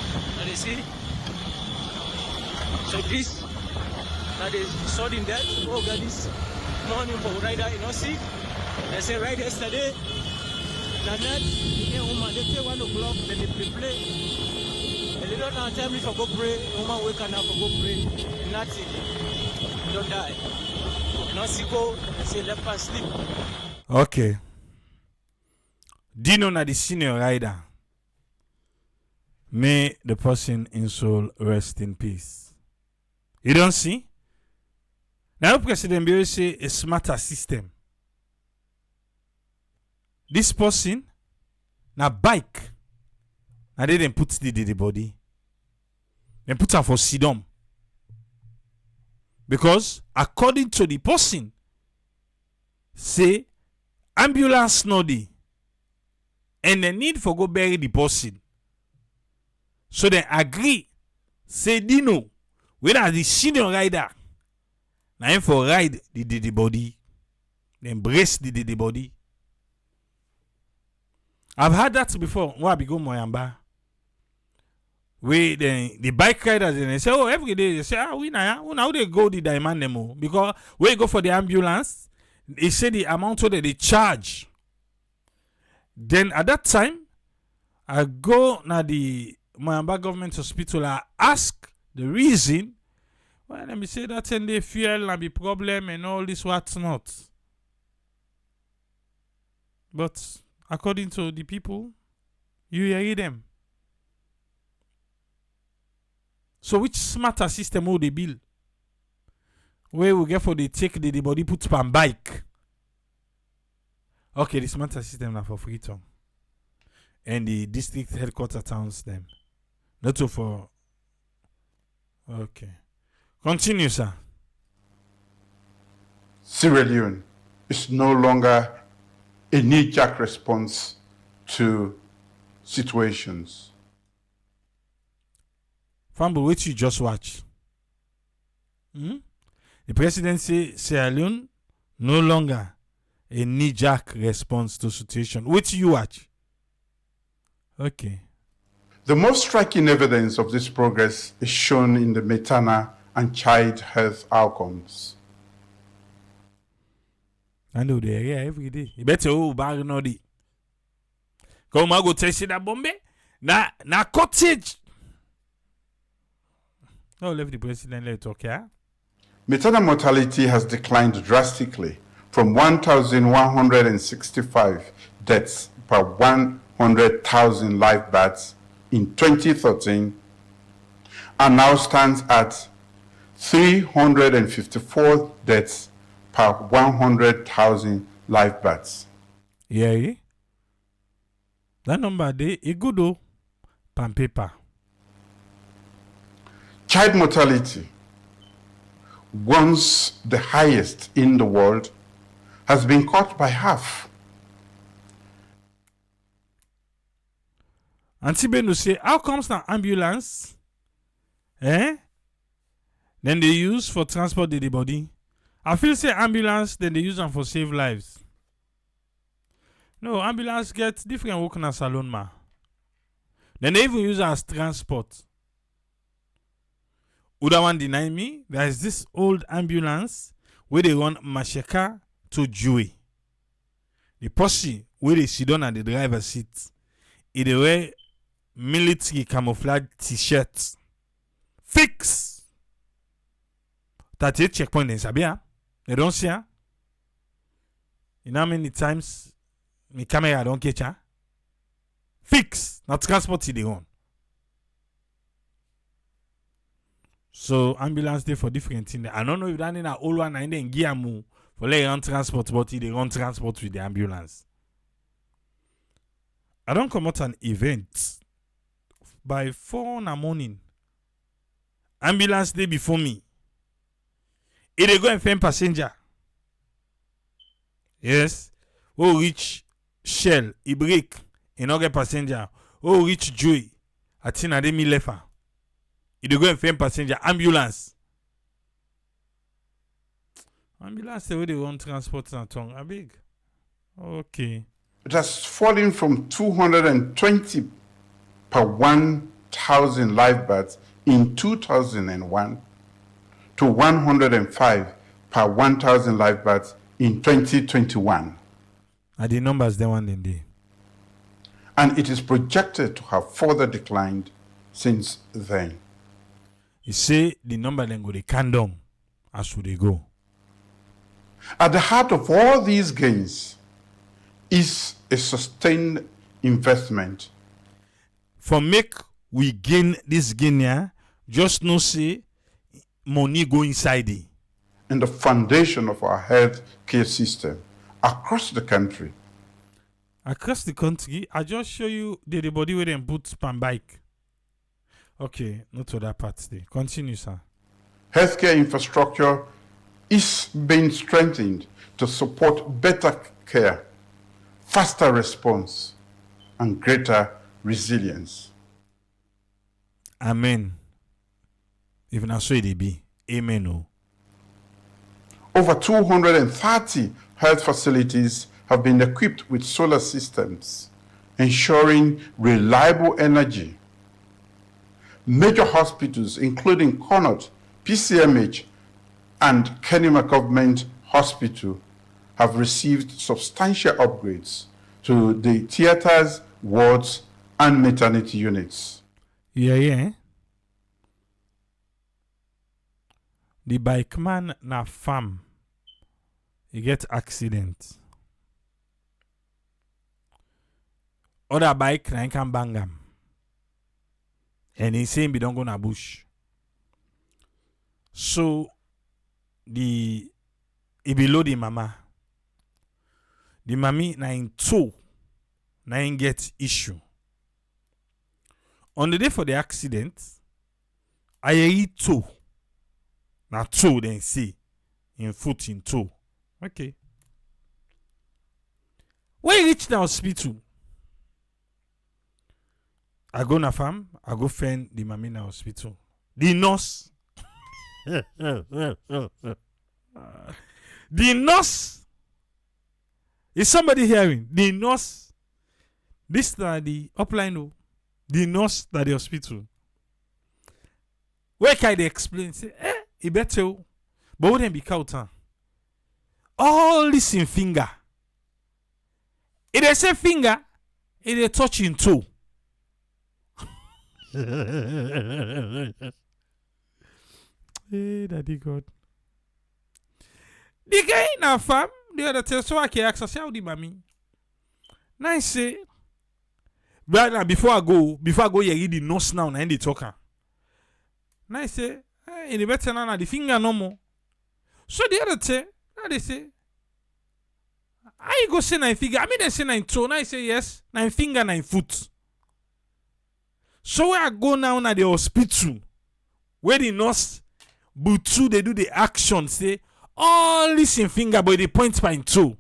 So this, now they sudden death. Oh God, this morning for rider, you know, sick. They say right yesterday, the night, they play 1 o'clock, then they play. And they don't now tell me for go pray. Woman wake up now for go pray. Nothing. You don't die. You know, sick go. They say let us sleep. Okay. Dino na the senior rider. May the person in soul rest in peace. You don't see? Now, President Bill say a smarter system. This person, na bike, now they didn't put the body. They put her for sidom. Because according to the person, say ambulance no dey, and the need for go bury the person. So they agree, say Dino, whether the senior rider, now him for ride the body, they embrace the body. I've had that before. When I be go Moyamba, where the bike riders and they say, oh, every day they say, we now they go the demand them because when you go for the ambulance, they say the amount that they charge. Then at that time, I go na the Moyamba government hospital. I ask the reason. Well, let me say that and they fuel and be problem and all this what's not. But according to the people, you hear them. So which smarter system will they build? Where we get for they take the body put on bike. Okay, the smarter system now for Freetown. And the district headquarter towns them. Not so for. Okay. Continue, sir. Sierra Leone is no longer a knee-jerk response to situations. Famble, what you just watch? The president say Sierra Leone no longer a knee-jerk response to situation. What you watch? Okay. The most striking evidence of this progress is shown in the maternal and child health outcomes. I know the area every day. You better bag no di. Come I go test that bombe. Na cottage. No, let the president let talk, yeah? Maternal mortality has declined drastically from 1,165 deaths per 100,000 live births in 2013 and now stands at 354 deaths per 100,000 live births. Yeah. That number dey a good o pan paper. Child mortality, once the highest in the world, has been cut by half. Auntie Benu say, how comes now ambulance? Then they use for transport the body. I feel say ambulance, then they use them for save lives. No, ambulance get different work na salon ma. Then they even use it as transport. Would one deny me? There is this old ambulance where they run Masheka to Jui. The person where they sit down at the driver's seat, it they wear military camouflage t-shirts. Fix. 38 checkpoint in Sabia. They don't see her. You know how many times my camera don't catch her? Fix. Not transport they run. So ambulance day for different things. I don't know if that in a old one and then gear move for like run transport, but they run transport with the ambulance. I don't come out an event by 4 in the morning. Ambulance day before me. It dey go and find passenger. Yes. Oh, reach Shell, he break, he no get passenger. Oh, reach Joy, I think I me left her. He dey go and find passenger. Ambulance. Ambulance the way they want transport and tongue. I big. Okay. It has fallen from 220 per 1,000 live births in 2001 to 105 per 1,000 live births in 2021. Are the numbers they want in there? And it is projected to have further declined since then. You say the number then go they can down as they go. At the heart of all these gains is a sustained investment. For make we gain this gain here, just no say money go inside it. In the foundation of our health care system across the country. Across the country, I just show you the body where they put span bike. Okay, not to that part today. Continue, sir. Healthcare infrastructure is being strengthened to support better care, faster response, and greater resilience. Amen. If not so it be. Amen. Oh. Over 230 health facilities have been equipped with solar systems, ensuring reliable energy. Major hospitals, including Connaught, PCMH, and Kenema Government Hospital, have received substantial upgrades to the theaters, wards, and maternity units. Yeah. The bike man na farm. He get accident. Other bike na can bang am. And he saying be don't go na bush. So he below the mama. The mommy na in tow. Na in get issue. On the day for the accident, I eat tow. Na tow then see. In foot in tow. Okay. When you reach the hospital, I go na farm, I go find the mommy in the hospital. The nurse. The nurse. Is somebody hearing? The nurse. This is the upline. Oh. The nurse at the hospital. Where can they explain? Say, it better. But wouldn't be count, huh? All this in finger. If they say finger, it is touching toe. Hey, Daddy God. The guy in our farm, the other tell so I can ask us how the mommy. Now I say, brother, before I go, you read the nurse now and the talker. Now I say, in the better now, the finger no more. So the other say, now they say, I go say 9 finger. I mean, they say 9 toe. Now I say yes, 9 finger, 9 foot. So where I go now at the hospital, where the nurse, but two they do the action, say all this in finger, but they point by toe.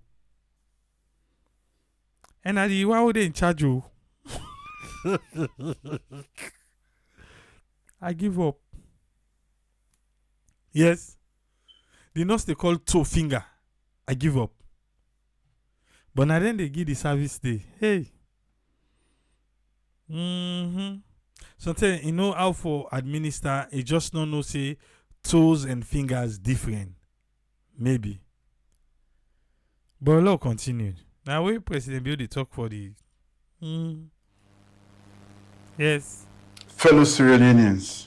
And I the why would they in charge you? I give up. Yes. The nurse they call toe finger. I give up. But now then they give the service day. Hey. Sometimes you know how for administer, it just no know say toes and fingers different. Maybe. But law continued. Now we President Bill they talk for the yes. Fellow Sierra Leoneans,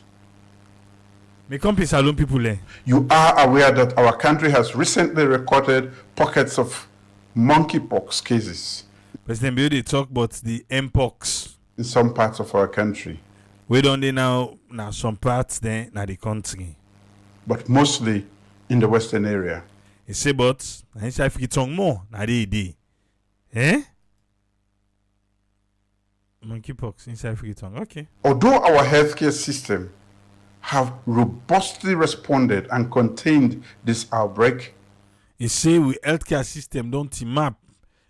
Me company salon people there. you are aware that our country has recently recorded pockets of monkeypox cases President Bill they talk about the mpox. in some parts of our country, We don't they now some parts there na the country. but mostly in the western area. He say but I say if you tongue more na dey. Eh? Monkeypox inside free tongue. Okay. Although our healthcare system have robustly responded and contained this outbreak. He say we healthcare system don't team up,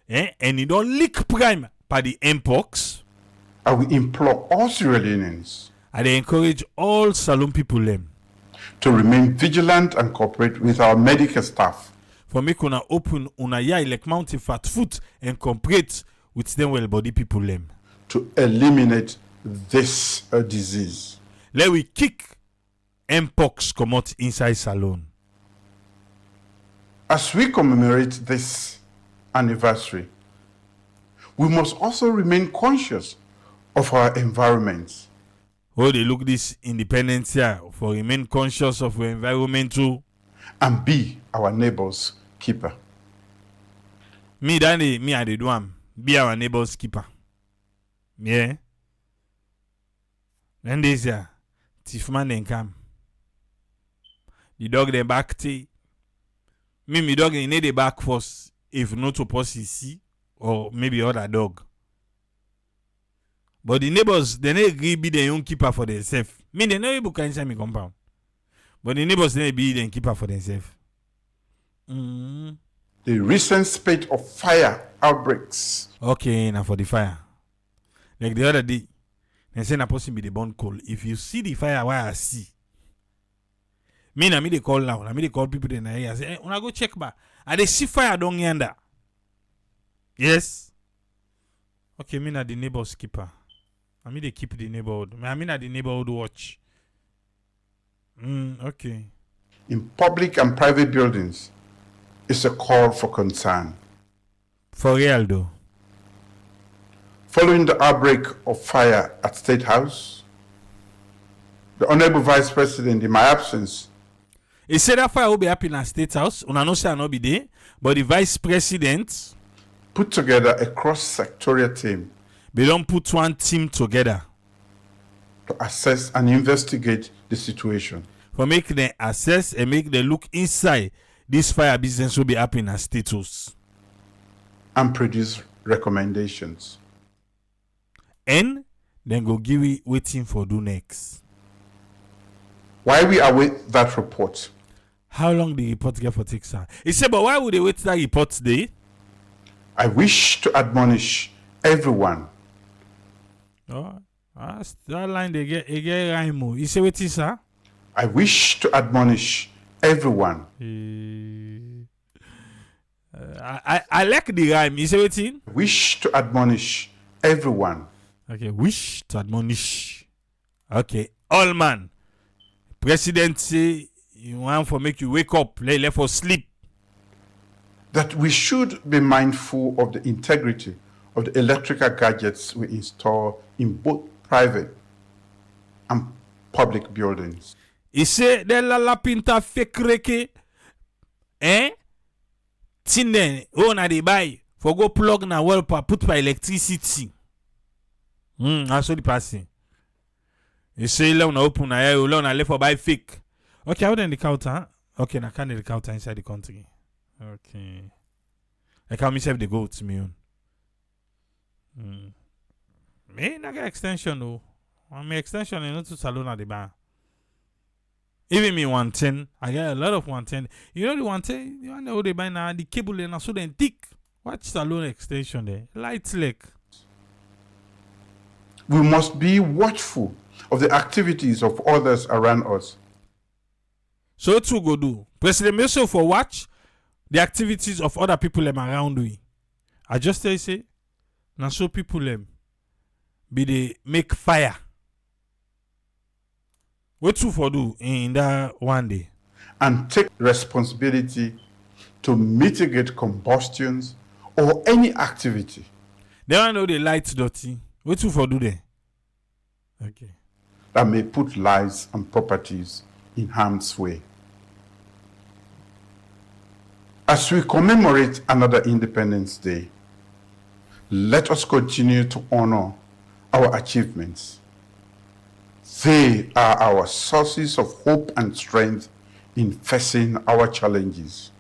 and it don't leak prime by the mpox. I will implore all Sierra Leoneans And they encourage all saloon people them to remain vigilant and cooperate with our medical staff for make una open una eye like mountain fat foot and cooperate with them well body people them. to eliminate this disease. Let we kick mpox come out inside saloon. As we commemorate this anniversary, we must also remain conscious of our environments. Oh, they look this independence here for remain conscious of our environment too. And be our neighbor's keeper. Me Danny, me I do am. Be our neighbor's keeper. Yeah. Then this year, thief man then come. The dog then back tea. Me dog in the back first if not supposed to see or maybe other dog. But the neighbors they not agree be their own keeper for themselves. Me they not able to inside me compound. But the neighbors they be their keeper for themselves. The recent spate of fire outbreaks Okay, now for the fire. Like the other day, they say na person be the born cold. If you see the fire where I see, me they call now. Me they call people in the area. Say, when I go check back, and they see fire down yonder. Yes. Okay, me na the neighbor's keeper. I they keep the neighborhood. I na the neighborhood watch. Okay. in public and private buildings is a call for concern. For real though. Following the outbreak of fire at State House, the Honorable Vice President, in my absence, He said that fire will be happening at State House. Una no say I no be there, but the Vice President put together a cross-sectorial team they don't put one team together to assess and investigate the situation. for make them assess and make them look inside this fire business will be happening at State House. And produce recommendations. And then go give it waiting for do next. While we await that report, How long the report get for take, sir? He said, but why would they wait that report today? I wish to admonish everyone Oh, that line they get rhyme. He said, waiting, sir. I wish to admonish everyone. I like the rhyme. He said, waiting. Wish to admonish everyone Okay, wish to admonish. Okay, all man. President say you want for make you wake up, left for sleep. that we should be mindful of the integrity of the electrical gadgets we install in both private and public buildings. He say de la pinta fake reke. Tine na dey buy for go plug na well put for electricity. That's what the passing. He say let una open na here, let una left for buy fake. Okay, how then the counter? Huh? Okay, na can the counter inside the country. Okay. I can myself the go to me on. Me na get extension though. My extension is not to salon at the bar. Even me 110, I get a lot of 110. You know the 110, you know they buy now the cable and so then thick. Watch salon extension there. Light leg. We must be watchful of the activities of others around us. So what we go do? President Meso for watch the activities of other people around we. I just say, now so people be they make fire. What you for do in that one day? And take responsibility to mitigate combustions or any activity They want know the lights dirty. What you for do there? Okay. that may put lives and properties in harm's way. As we commemorate another Independence Day, let us continue to honor our achievements. They are our sources of hope and strength in facing our challenges.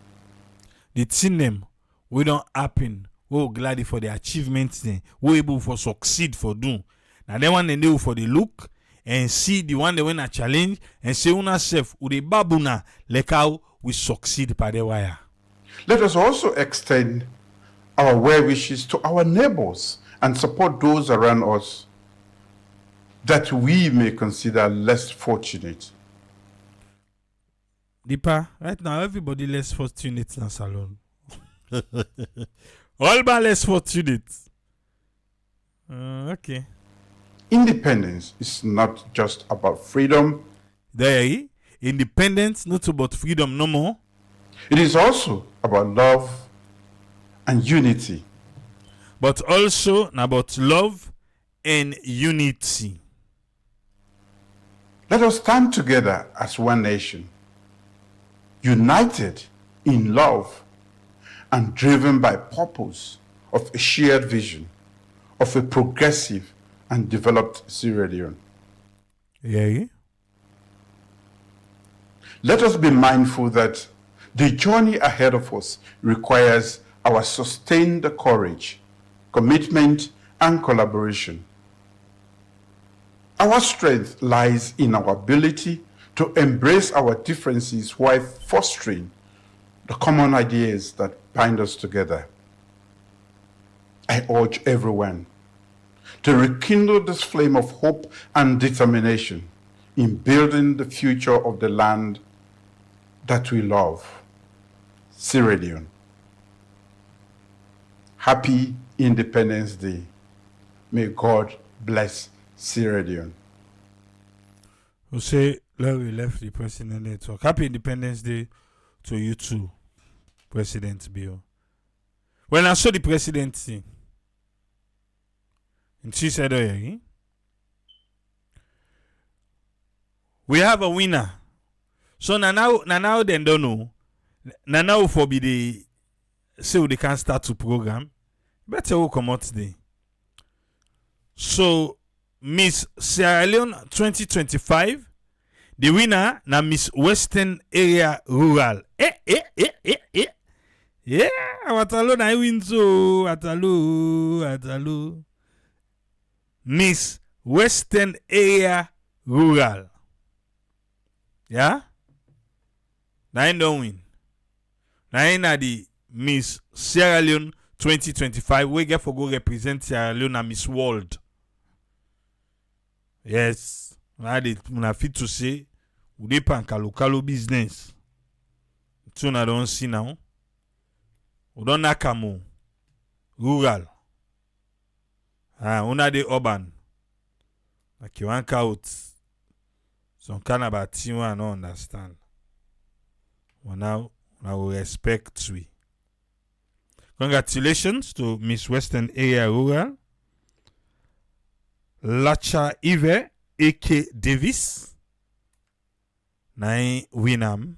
The thing them we don't happen. We're glad for the achievements then. We're able for succeed for do. Now they want to do for the look and see the one that when a challenge and say una self with the babuna like how we succeed by the wire. Let us also extend our well wishes to our neighbors and support those around us that we may consider less fortunate. Deeper, right now everybody less fortunate in salon. All by less fortunate. Okay. Independence is not just about freedom, There, independence, not about freedom no more. it is also about love and unity. But also about love and unity. Let us stand together as one nation, united in love and driven by purpose of a shared vision of a progressive and developed Sierra Leone. Yeah. Let us be mindful that the journey ahead of us requires our sustained courage, commitment, and collaboration. Our strength lies in our ability to embrace our differences while fostering the common ideas that bind us together. I urge everyone to rekindle this flame of hope and determination in building the future of the land that we love, Sierra Leone. Happy Independence Day. May God bless Sierra Leone. We say, we left the president there talk. Happy Independence Day to you too, President Bill. When I saw the presidency, and she said, we have a winner. So now they don't know. Now for be the say they can start to program. Better will come out today. So Miss Sierra Leone 2025, the winner na Miss Western Area Rural. Yeah, Watalo na win so Watalo. Miss Western Area Rural. Yeah? Na don't win. Na the Miss Sierra Leone 2025. We get for go represent Sierra Leone and Miss World. Yes. Una fit to say we dey pan kalo business. Tuna don't see now. We don't nakamo. Rural. Una dey urban. Like you want out. Some kind of thing I don't understand. But now I will respect we. Congratulations to Miss Western Area Rural. Lacha Ive A.K. Davis. Nine Winam.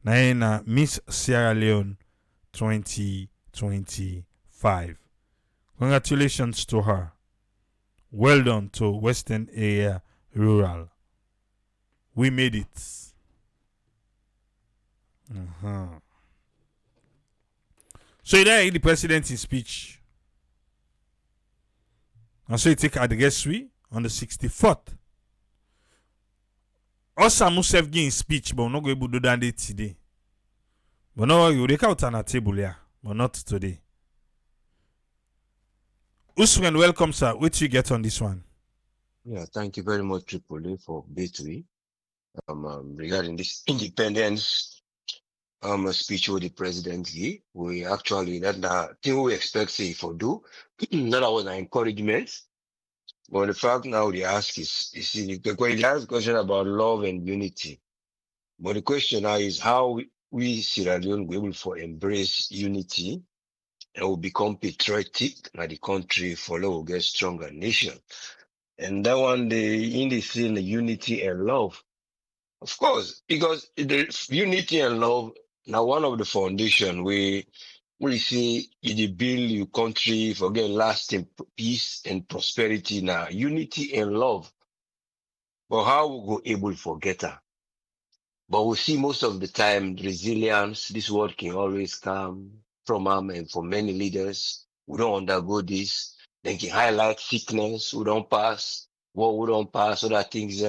Nine Miss Sierra Leone 2025. Congratulations to her. Well done to Western Area Rural. We made it. So you there the president's speech. And so you take address we on the 64th. Also, Musef give speech, but we're not going to do that today. But no, you take out on a table here, but not today. Usman, welcome, sir. What you get on this one? Yeah, thank you very much, Tripoli, for B3. Regarding this independence speech with the president here, we actually that thing we expect say for do. That was an encouragement. But the fact now they ask is they ask question about love and unity. But the question now is how we Sierra Leone will be able to embrace unity and will become patriotic na the country follow will get stronger nation. And that one the in the unity and love. Of course, because the unity and love now one of the foundation we see in the build your country for get lasting peace and prosperity now unity and love. But how we go able to forget her? But we see most of the time resilience, this word can always come from and for many leaders. We don't undergo this. They can highlight sickness, we don't pass. war would don't pass, other things,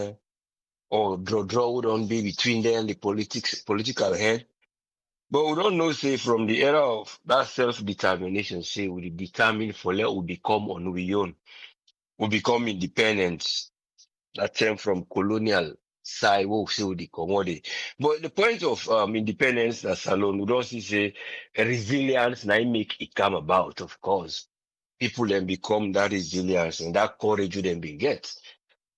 or draw would don't be between them and the political head. But we don't know, say, from the era of that self-determination, say, we determine for let we become on we own, we become independent. That term from colonial side, we say we commodity. But the point of independence that's alone, we don't see say resilience now make it come about, of course. People then become that resilience and that courage you then be get.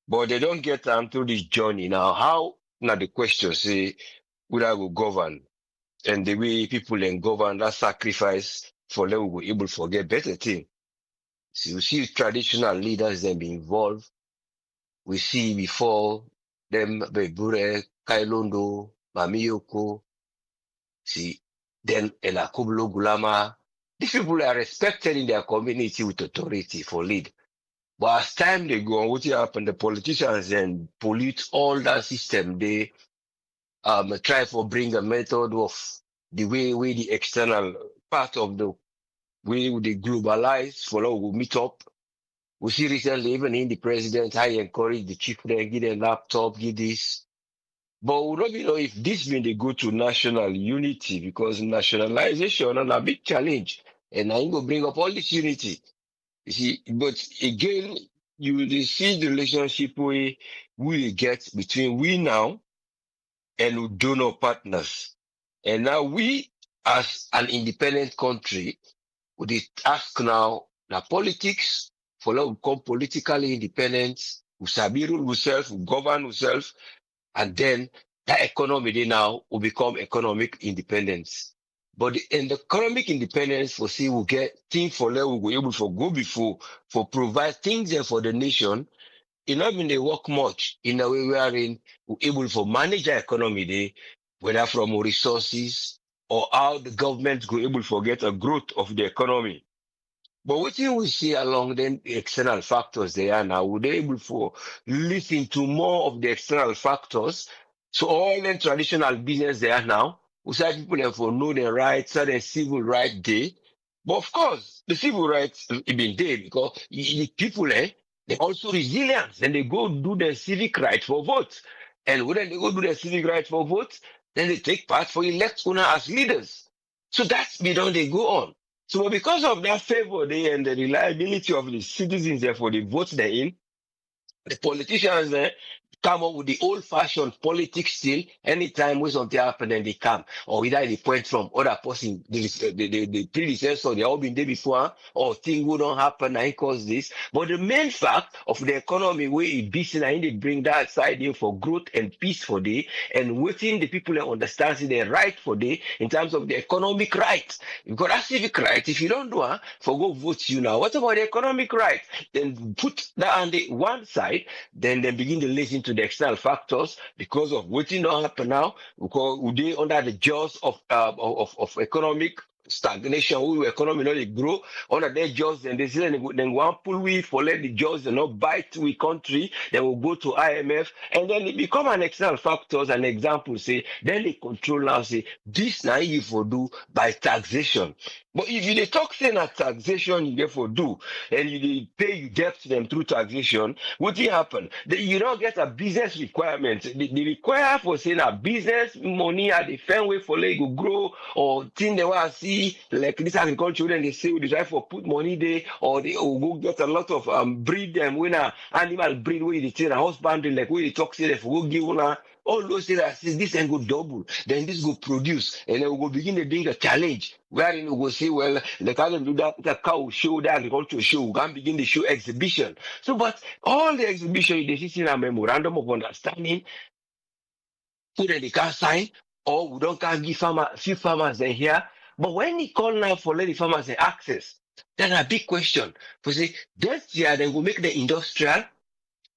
But they don't get through this journey. Now, how now the question say, would I will govern? And the way people then govern that sacrifice for them will be able to forget better thing. So you see traditional leaders then be involved. We see before them Bebure, Kailondo, Mamiyoko, see, then Elakublo Gulama. These people are respected in their community with authority for lead. But as time they go on, what happen, the politicians then pollute all that system. They try for bring a method of the way the external part of the way they globalize for now will meet up. We see recently even in the president, I encourage the chief there, give them laptop, give this. But we don't know if this mean they go to national unity because nationalization is a big challenge. And I go bring up all this unity. You see, but again, you will see the relationship we get between we now and donor partners. And now we, as an independent country, would ask now the politics for now we become politically independent, we sabi rule ourselves, we govern ourselves, and then that economy they now will become economic independence. But in the economic independence, for see we get things for let we go able to go before for provide things there for the nation. It not mean they work much in a way wherein we're able to manage our economy there, whether from resources or how the government go able to get a growth of the economy. But what we see along the external factors they are now, we're able to listen to more of the external factors. So all the traditional business they are now, we say people have for know their rights, certain civil right day. But of course, the civil rights have been there because the people, they're also resilient. Then they go do their civic right for vote. And when they go do their civic right for vote, then they take part for elect owner as leaders. So that's been done, they go on. So because of that favor they and the reliability of the citizens there for the votes they're in, the politicians come up with the old-fashioned politics still. Anytime when something happen, then they come. Or either they point from other person, the predecessor, they all been there before, or thing would not happen, and cause this. But the main fact of the economy where it beats and they bring that side in for growth and peace for day, and waiting the people that understand their right for day in terms of the economic rights. Because that civic right, if you don't do it, for go vote you now. What about the economic right? Then put that on the one side, then they begin to listen to the external factors because of what don't happen now, because they under the jaws of economic stagnation, we economy not dey grow under their jaws, and they say then one pull we for let the jaws they not bite we country, then we'll go to IMF, and then it become an external factors. An example say, then they control now say this now you for do by taxation. But if you dey talk say na taxation you get for do, and you dey pay you debt them through taxation, what will happen? You don't get a business requirement. They require for saying a business money at the firm way for let go grow, or thing they want to see like this agriculture, then they say we try for put money there, or they will go get a lot of breed them when a animal breed where they train a husbandry like where they talk say they for go give una all those things that says this and go double, then this go produce, and then we go begin to bring a challenge. Wherein we go say, well, the can do that, the cow show, the agriculture show, we can begin the show exhibition. So, but all the exhibition, they see in a memorandum of understanding, put in the can sign, or we don't can give farmer, few farmers in here. But when he call now for let the farmers access, then a big question. For say, this year, they will make the industrial.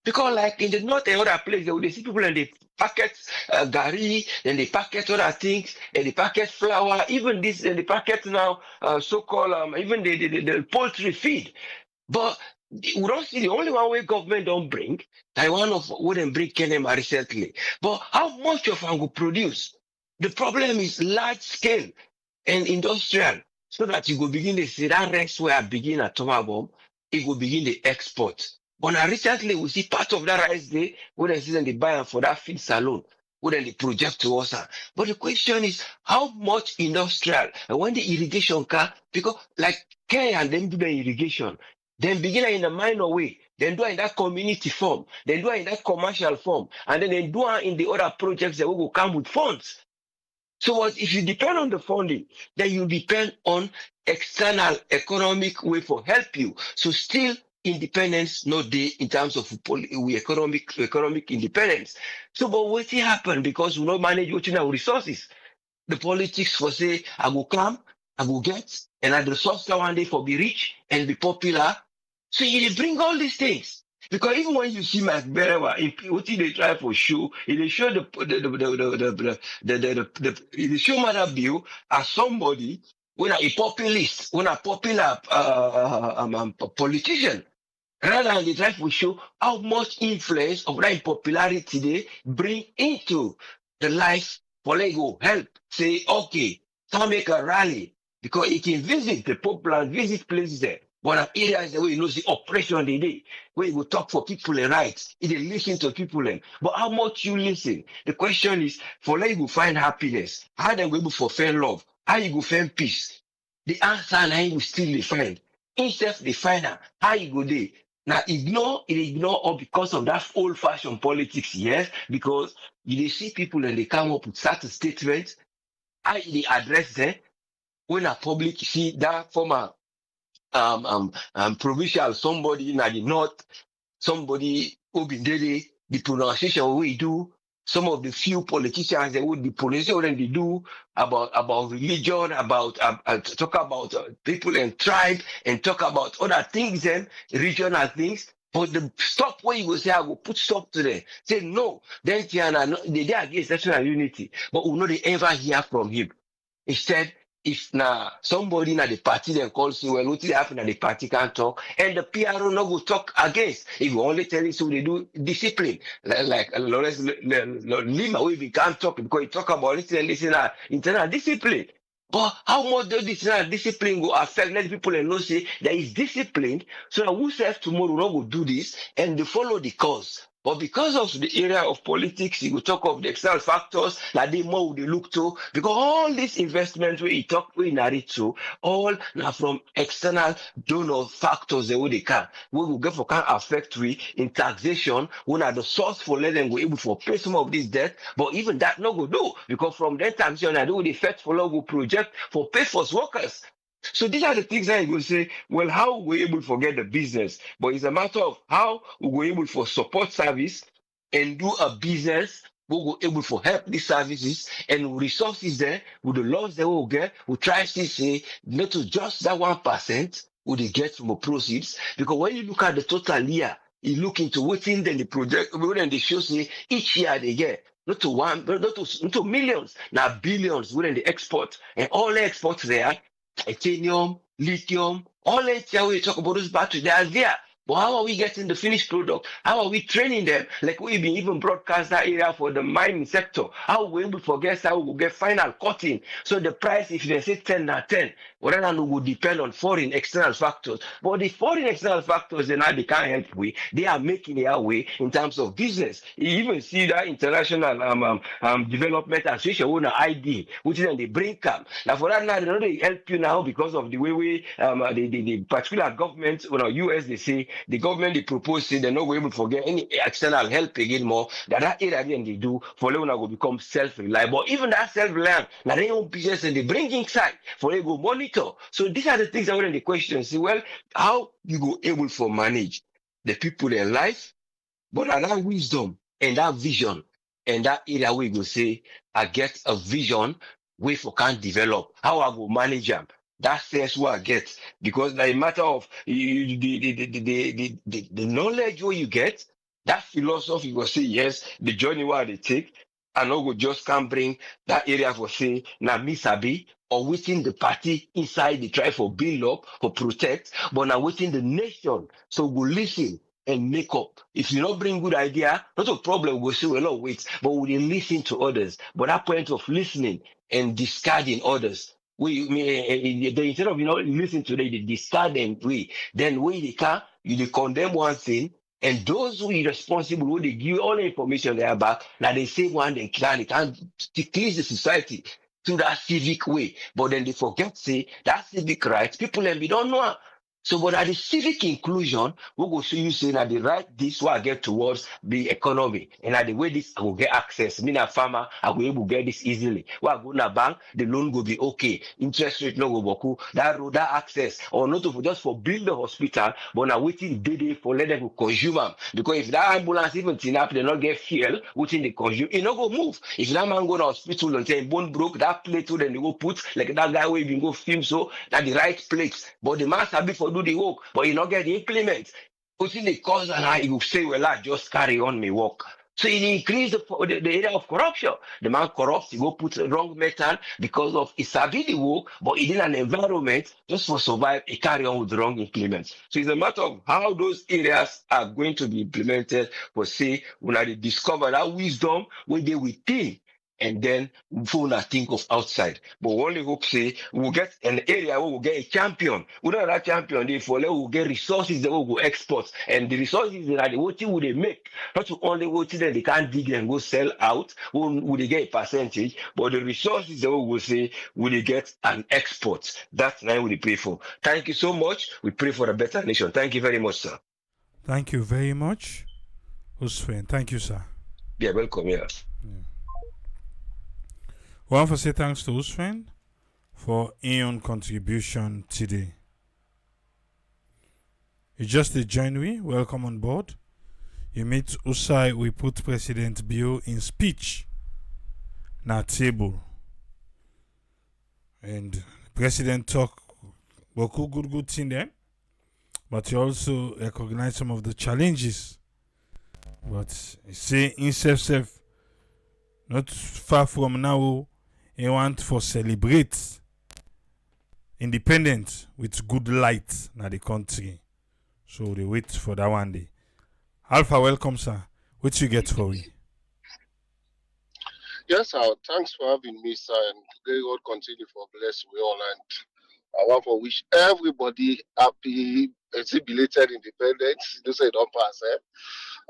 Because like in the north and other places, they will see people and they packet gari, and they packet other things, and they packet flour, even this, and they packet now so-called, even the poultry feed. But we don't see the only one way government don't bring, Taiwan of wouldn't bring Kenema recently. But how much of them will produce? The problem is large scale and industrial. So that you go begin to see that rest where I begin at Tomabom, it will begin to export. But now recently we see part of that rice day when they see they buy am for that feed salon, when they project to us. But the question is how much industrial and when the irrigation car, because like Kenya and them do the irrigation, then begin in a minor way, then do it in that community form, then do it in that commercial form, and then they do it in the other projects that will come with funds. So what if you depend on the funding, then you depend on external economic way for help you. So still independence no day in terms of economic independence. So but what happen because we not manage watching our resources. The politics for say I go come, I go get, and I resource that one day for be rich and be popular. So you dey bring all these things. Because even when you see Mike Berewa, what they try for show, they show they show Mother Bill as somebody when a populist, when a popular politician. Rather than they try to show how much influence of that popularity they bring into the life for Lego help. Say, okay, can make a rally because it can visit the popular visit places there. But an area is the way you know the oppression they do, where you will talk for people and rights, it is listen to people and but how much you listen? The question is for Lego find happiness, how they go able for find love, how you go find peace. The answer now you will still define. Instead of definer, how you go there? Now ignore all because of that old-fashioned politics, yes, because you dey see people and they come up with certain statements, how they address them when a public see that former provincial somebody in the north, somebody who been there, the pronunciation we do, some of the few politicians they would the pronunciation they do about religion, about talk about people and tribe and talk about other things and regional things. But the stop where you go say I will put stop to them. Say no, then Tiana, no, they against national unity, but we know they ever hear from him. Instead, if na somebody na the party then calls you, well, what is happen at the party can't talk, and the PRO no go talk against. If you only tell you so they do discipline, like Lawrence Lima, we can't talk because he talk about this and this and internal discipline. But how much does this discipline go affect let people and know say there is discipline so that who self tomorrow no go do this and they follow the cause. But because of the area of politics, you will talk of the external factors that they more they look to, because all these investments where you talk, we narrate to, all now from external donor factors the way they can. We will get for can affect we in taxation, when are the source for let them go able for pay some of this debt, but even that no go do, because from that time, so I do the effect for logo project for pay for workers. So these are the things that you will say, well, how we able to forget the business? But it's a matter of how we were able for support service and do a business. We were able for help these services and resources there with the laws that we will get. We try to say not to just that 1% we they get from the proceeds. Because when you look at the total year, you look into within then the project, when they show say each year they get not to millions, now billions within the export and all the exports there titanium, lithium, all that here we talk about those batteries, they are there. But how are we getting the finished product? How are we training them? Like we've been even broadcast that area for the mining sector. How we able to forget how we will get final cutting. So the price, if they say 10 na 10, whatever will depend on foreign external factors. But the foreign external factors, they can't help we. They are making their way in terms of business. You even see that international development association own an ID, which is then they bring come. Now for that now, they know they help you now because of the way we the particular government, US they say the government they propose say they're not going to forget any external help again more. That area then they do for them will become self-reliant. Even that self-reliant, now they own business and they bring inside for they go monitor. So these are the things that were the questions. See, well, how you go able for manage the people in life, but that wisdom and that vision and that area where you go say, I get a vision where for can develop. How I go manage them. That's first what I get. Because like a matter of the knowledge what you get, that philosophy will say, yes, the journey where they take, and no go just can bring that area for say, na me sabi, or within the party inside the try for build up, for protect, but now within the nation. So we listen and make up. If you not bring good idea, not a problem, we'll say, well, no, wait, but we will listen to others. But that point of listening and discarding others, instead of listen to them, they discard them, then we they can, you they condemn one thing And those who are responsible, who they give all the information there back, now they say one they can't cleanse the society through that civic way. But then they forget say that civic rights, people and we don't know. So, but at the civic inclusion, we go show you say that the right this will get towards the economy, and at the way this I will get access. Me a farmer, I will able get this easily. When I go to bank, the loan will be okay. Interest rate no go boku. That road, that access, or not for just for build the hospital, but now waiting day for let them consume them. Because if that ambulance even tin up, they not get fuel, waiting they consume, it not go move. If that man go to hospital and say bone broke, that plate then they go put like that guy where you go film so that the right place. But the man sabi for do the work, but you not get the implement. Putting the cause and I you say, well, I just carry on me work. So it increase the area of corruption. The man corrupts, he go put wrong method because of his ability work, but in an environment just for survive, he carry on with wrong implements. So it's a matter of how those areas are going to be implemented for say when they discover that wisdom when they within and then we not think of outside. But we only hope say we'll get an area where we'll get a champion. We don't have that champion, therefore we'll get resources that we'll export. And the resources that what will they make? Not to only what that they can't dig and go sell out, will they get a percentage, but the resources that we will say will they get an export. That's now we pray for. Thank you so much. We pray for a better nation. Thank you very much, sir. Thank you very much, Usfen. Thank you, sir. Yeah, welcome, yeah. We want to say thanks to Usfen for his contribution today. You just joined me. Welcome on board. You meet Usai, we put President Bio in speech na table. And the President talk beaucoup good thing there. But he also recognize some of the challenges. But he say himself not far from now, he want for celebrate independence with good light na the country. So they wait for that one day. Alpha, welcome, sir. What you get for me? Yes, sir. Thanks for having me, sir. And may God continue for bless we all. And I want to wish everybody happy, belated independence. Don't say it don't pass, eh?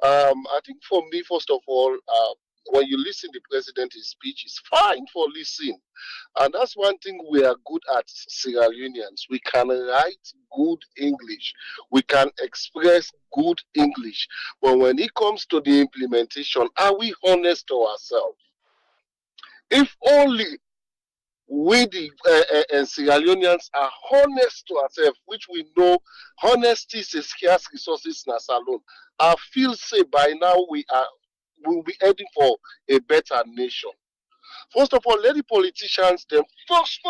I think for me, first of all, when you listen to the president's speech, it's fine for listening. And that's one thing we are good at, Sierra Leoneans. We can write good English. We can express good English. But when it comes to the implementation, are we honest to ourselves? If only we, the Sierra Leoneans, are honest to ourselves, which we know honesty is a scarce resources in our salon, I feel say by now we'll be heading for a better nation. First of all, let the politicians them first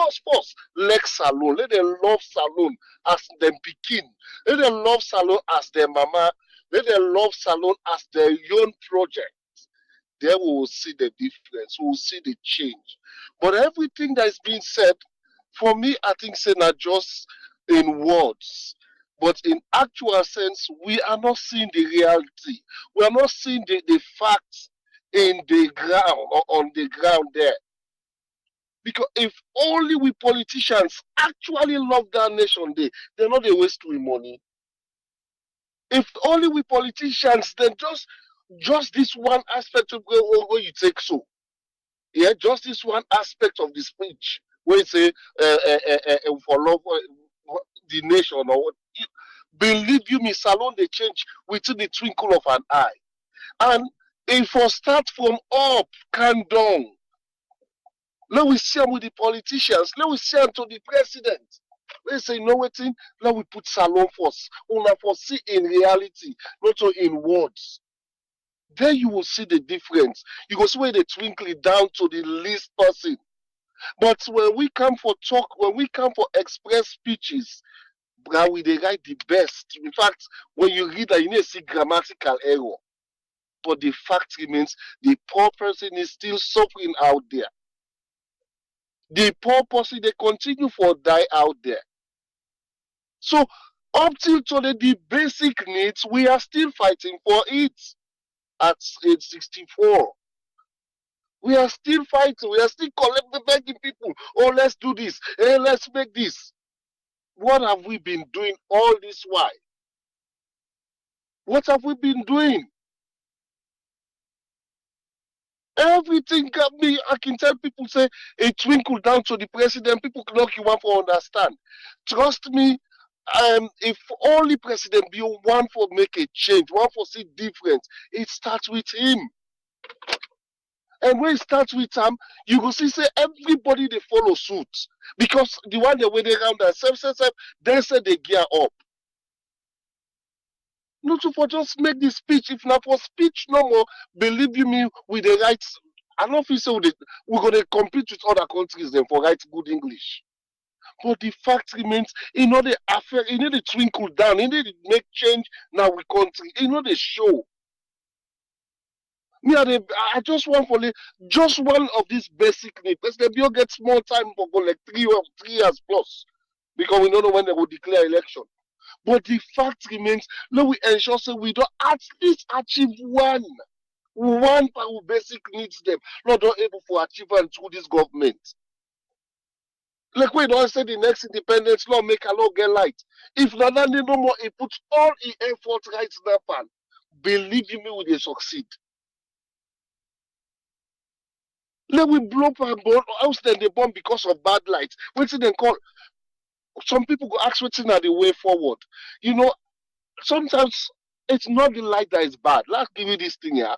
like salon. Let them love salon as them begin. Let them love salon as their mama. Let them love salon as their own project. There we will see the difference. We will see the change. But everything that is being said, for me, I think say not just in words, but in actual sense, we are not seeing the reality. We are not seeing the facts in the ground or on the ground there. Because if only we politicians actually love that nation, they're not a waste of money. If only we politicians, then just this one aspect of where you take so. Yeah, just this one aspect of the speech where you say for love the nation or what. Believe you me, Salon they change within the twinkle of an eye. And if we start from up, come down. Let we see them with the politicians. Let we see them to the president. Let's say, no waiting. Let we put Salon first. Only for see in reality, not so in words. Then you will see the difference. You go see where they twinkle it down to the least person. But when we come for talk, when we come for express speeches, we they write the best. In fact, when you read that, you need to see grammatical error. But the fact remains, the poor person is still suffering out there. The poor person, they continue for die out there. So up till today, the basic needs, we are still fighting for it. At age 64. We are still fighting. We are still collecting, begging people. Oh, let's do this. Hey, let's make this. What have we been doing all this while? What have we been doing? Everything got me. I can tell people say a twinkle down to the president. People knock you one for understand. Trust me, if only President Bio one for make a change, one for see difference, it starts with him. And when it starts with him, you will see say everybody they follow suit because the one they wait around themselves, they say they gear up. Not to for just make the speech. If not for speech no more, believe you me, with the rights. I don't feel so we're gonna compete with other countries then for write good English. But the fact remains, the affair, the twinkle down, the make change now with country, the show. Me, I just want for just one of these basic needs. President Bio gets more time for go like 3 years plus because we don't know when they will declare election. But the fact remains, let we ensure so we don't at least achieve one our basic needs them. Not able to achieve and through this government. Like we don't say the next independence law make a law get light. If Nadani no more, he puts all his effort right in that pan. Believe you me, we will succeed. Let we blow up and burn, else then they burn because of bad light. What's it then call? Some people go ask what's in the way forward. Sometimes it's not the light that is bad. Let's give you this thing here.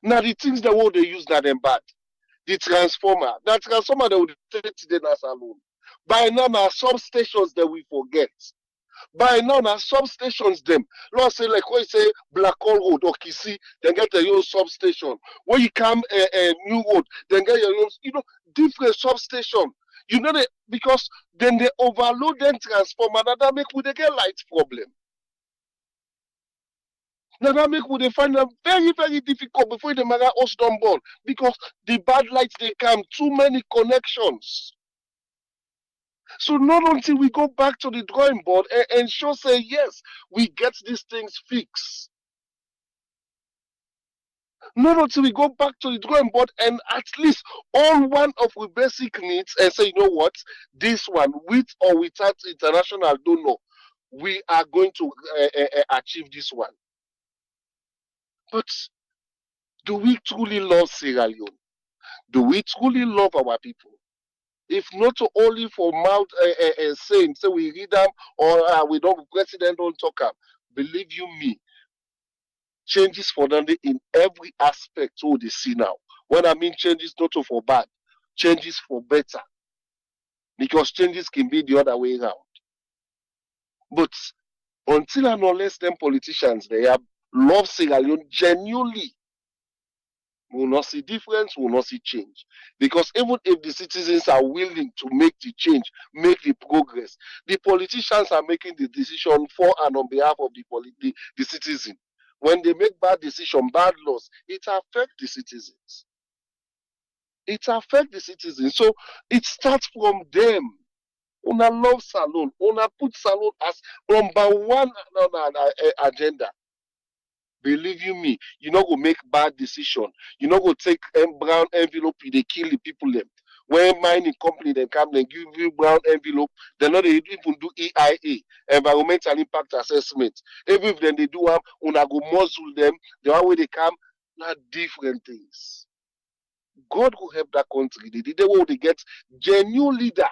Now the things that what they use that them bad. The transformer. That transformer that would take the as alone. By now, substations that we forget. By now, substations them. Lord say like when you say Black Hole Road or Kisi, then get your own substation. When you come a New Road, then get your own, different substation. Because then they overload them transformer. Now that make we they get light problem. Now that make we they find them very, very difficult before the matter us done born. Because the bad lights they come, too many connections. So not until we go back to the drawing board and ensure say yes, we get these things fixed. Not until we go back to the drawing board and at least all one of the basic needs and say, you know what, this one with or without international donor, we are going to achieve this one. But do we truly love Sierra Leone? Do we truly love our people? If not only for mouth saying, so we read them or we don't, president don't talk them. Believe you me, changes for them in every aspect so they see now. When I mean changes, not for bad, changes for better. Because changes can be the other way around. But until and unless them politicians they have love Sierra Leone genuinely, we will not see difference, we will not see change. Because even if the citizens are willing to make the change, make the progress, the politicians are making the decision for and on behalf of the citizen. When they make bad decision, bad laws, it affects the citizens. It affects the citizens. So it starts from them. Una love salon. Una put salon as number one agenda. Believe you me, you not go make bad decision. You not go take brown envelope, they kill the people them. When mining company they come, they give you brown envelope, they not even do EIA, environmental impact assessment. Even if then they do them, una go muzzle them, the one way they come, not different things. God will help that country. They will they get genuine leader.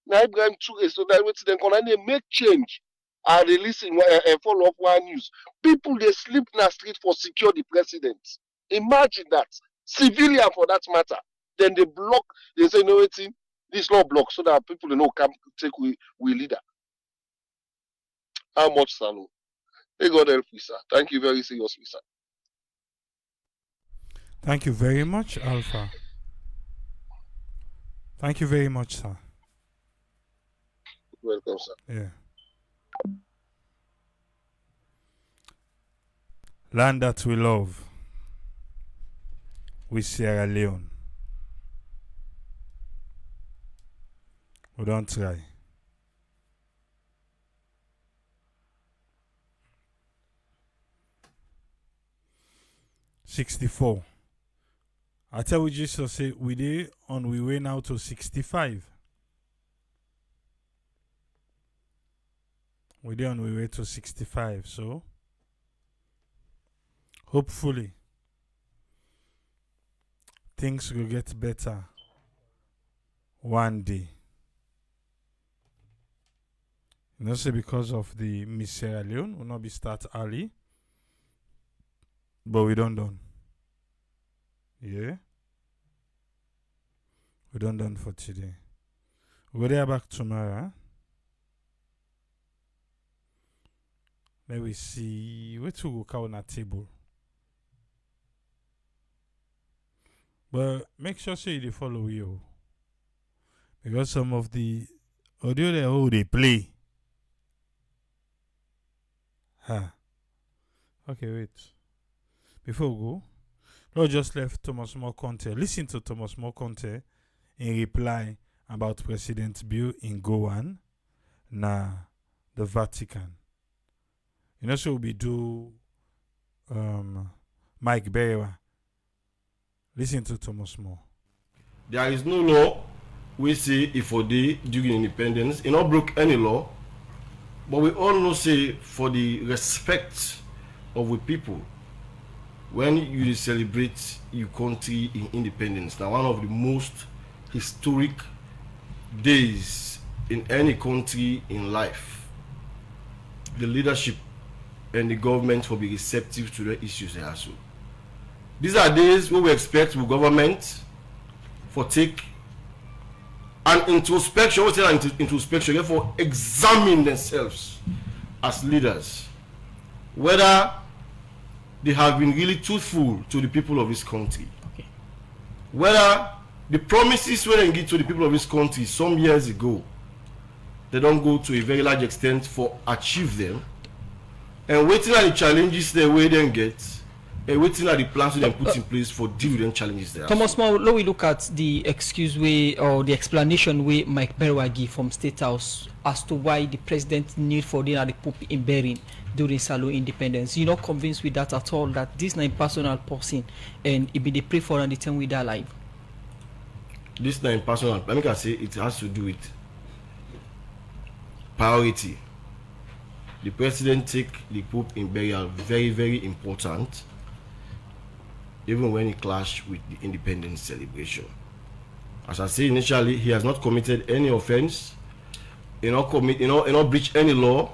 Now Ibrahim Toure, so that they can make change. I release and follow up one news. People they sleep in the street for secure the president. Imagine that. Civilian for that matter. Then they block, they say no waiting, this law block so that people they know can take we leader. How much Salo? May God help you, sir. Thank you very seriously, sir. Thank you very much, Alpha. Thank you very much, sir. Welcome, sir. Yeah. Land that we love with Sierra Leone. We don't try. $64. I tell you just to say we did on we way now to 65. We did on we way to 65, so hopefully things will get better one day. Say because of the Miss Sierra Leone will not be start early, but we don't done. Yeah, we don't done for today. We'll be back tomorrow. Huh? Let me see where to go on a table. But make sure you follow you. Because some of the audio they play. Okay, wait. Before we go, Lord just left Thomas More Conte. Listen to Thomas More Conte in reply about President Bill in Gowan, the Vatican. So we do Mike Bewa. Listen to Thomas More. There is no law we say if for day during independence. It not broke any law, but we all know say for the respect of the people when you celebrate your country in independence. Now one of the most historic days in any country in life. The leadership and the government will be receptive to the issues they also. These are days where we expect the government for take an introspection, therefore examine themselves as leaders, whether they have been really truthful to the people of this country, whether the promises when they give to the people of this country some years ago, they don't go to a very large extent for achieve them, and waiting at the challenges they way then get, and waiting at the plans they put in place for deal with them challenges there. Thomas More, let we look at the excuse way or the explanation way Mike Berwa give from State House as to why the president need for dinner the Pope in Berin during Salo independence. You're not convinced with that at all, that this is not a personal person and it be the pray for and the time we die alive? This is not impersonal. Let me say it has to do with priority. The president take the Pope in burial very, very important, even when he clashed with the independence celebration. As I said initially, he has not committed any offense, he not breach any law,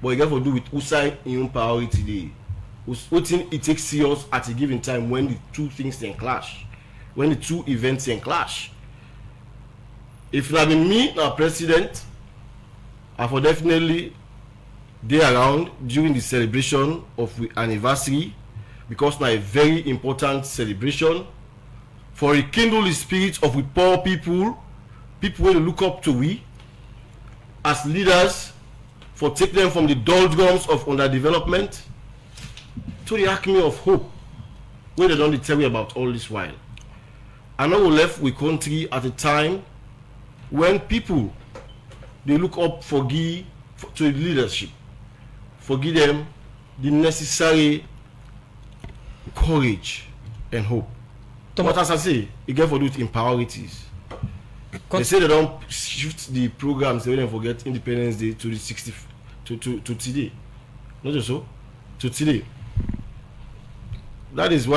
but he got to do with Usai in priority day. What it takes serious at a given time when the two things then clash, when the two events then clash. If it had been me now president, I would definitely be around during the celebration of the anniversary, because now a very important celebration for rekindle the spirit of the poor people who look up to we as leaders, for take them from the doldrums of underdevelopment to the acme of hope, where they don't tell you about all this while. I know we left with country at a time when people they look up to the leadership, forgive them the necessary courage and hope. But as I say, you get for do it in priorities. They say they don't shift the programs, they don't forget Independence Day to the 60 to today. Not just so, to today. That is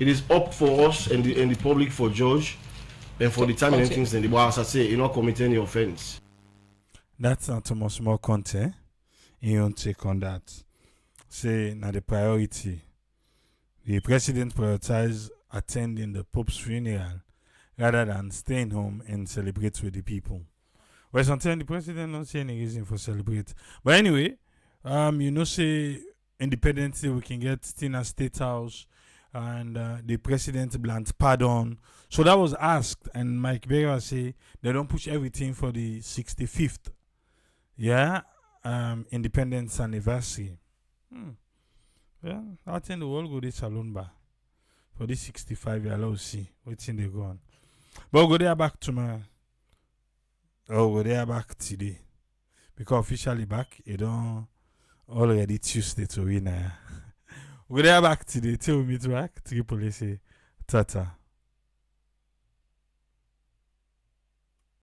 it is up for us and the public for judge and for determining things. And as I say, you not commit any offense. That's not Thomas More Conte. You don't take on that. Say now the priority. The president prioritized attending the Pope's funeral rather than staying home and celebrate with the people. Well, sometimes the president don't see any reason for celebrate. But anyway, say Independence Day we can get Tina State House and the president blunt pardon. So that was asked, and Mike Berra say they don't push everything for the 65th. Independence anniversary. Yeah, I think the world go this salon bar for this 65 year old see what's in they go on. But we'll go there back tomorrow. Go there back today. Because officially back, you don't already Tuesday to win. We'll go there back today till we meet back. Triple say tata.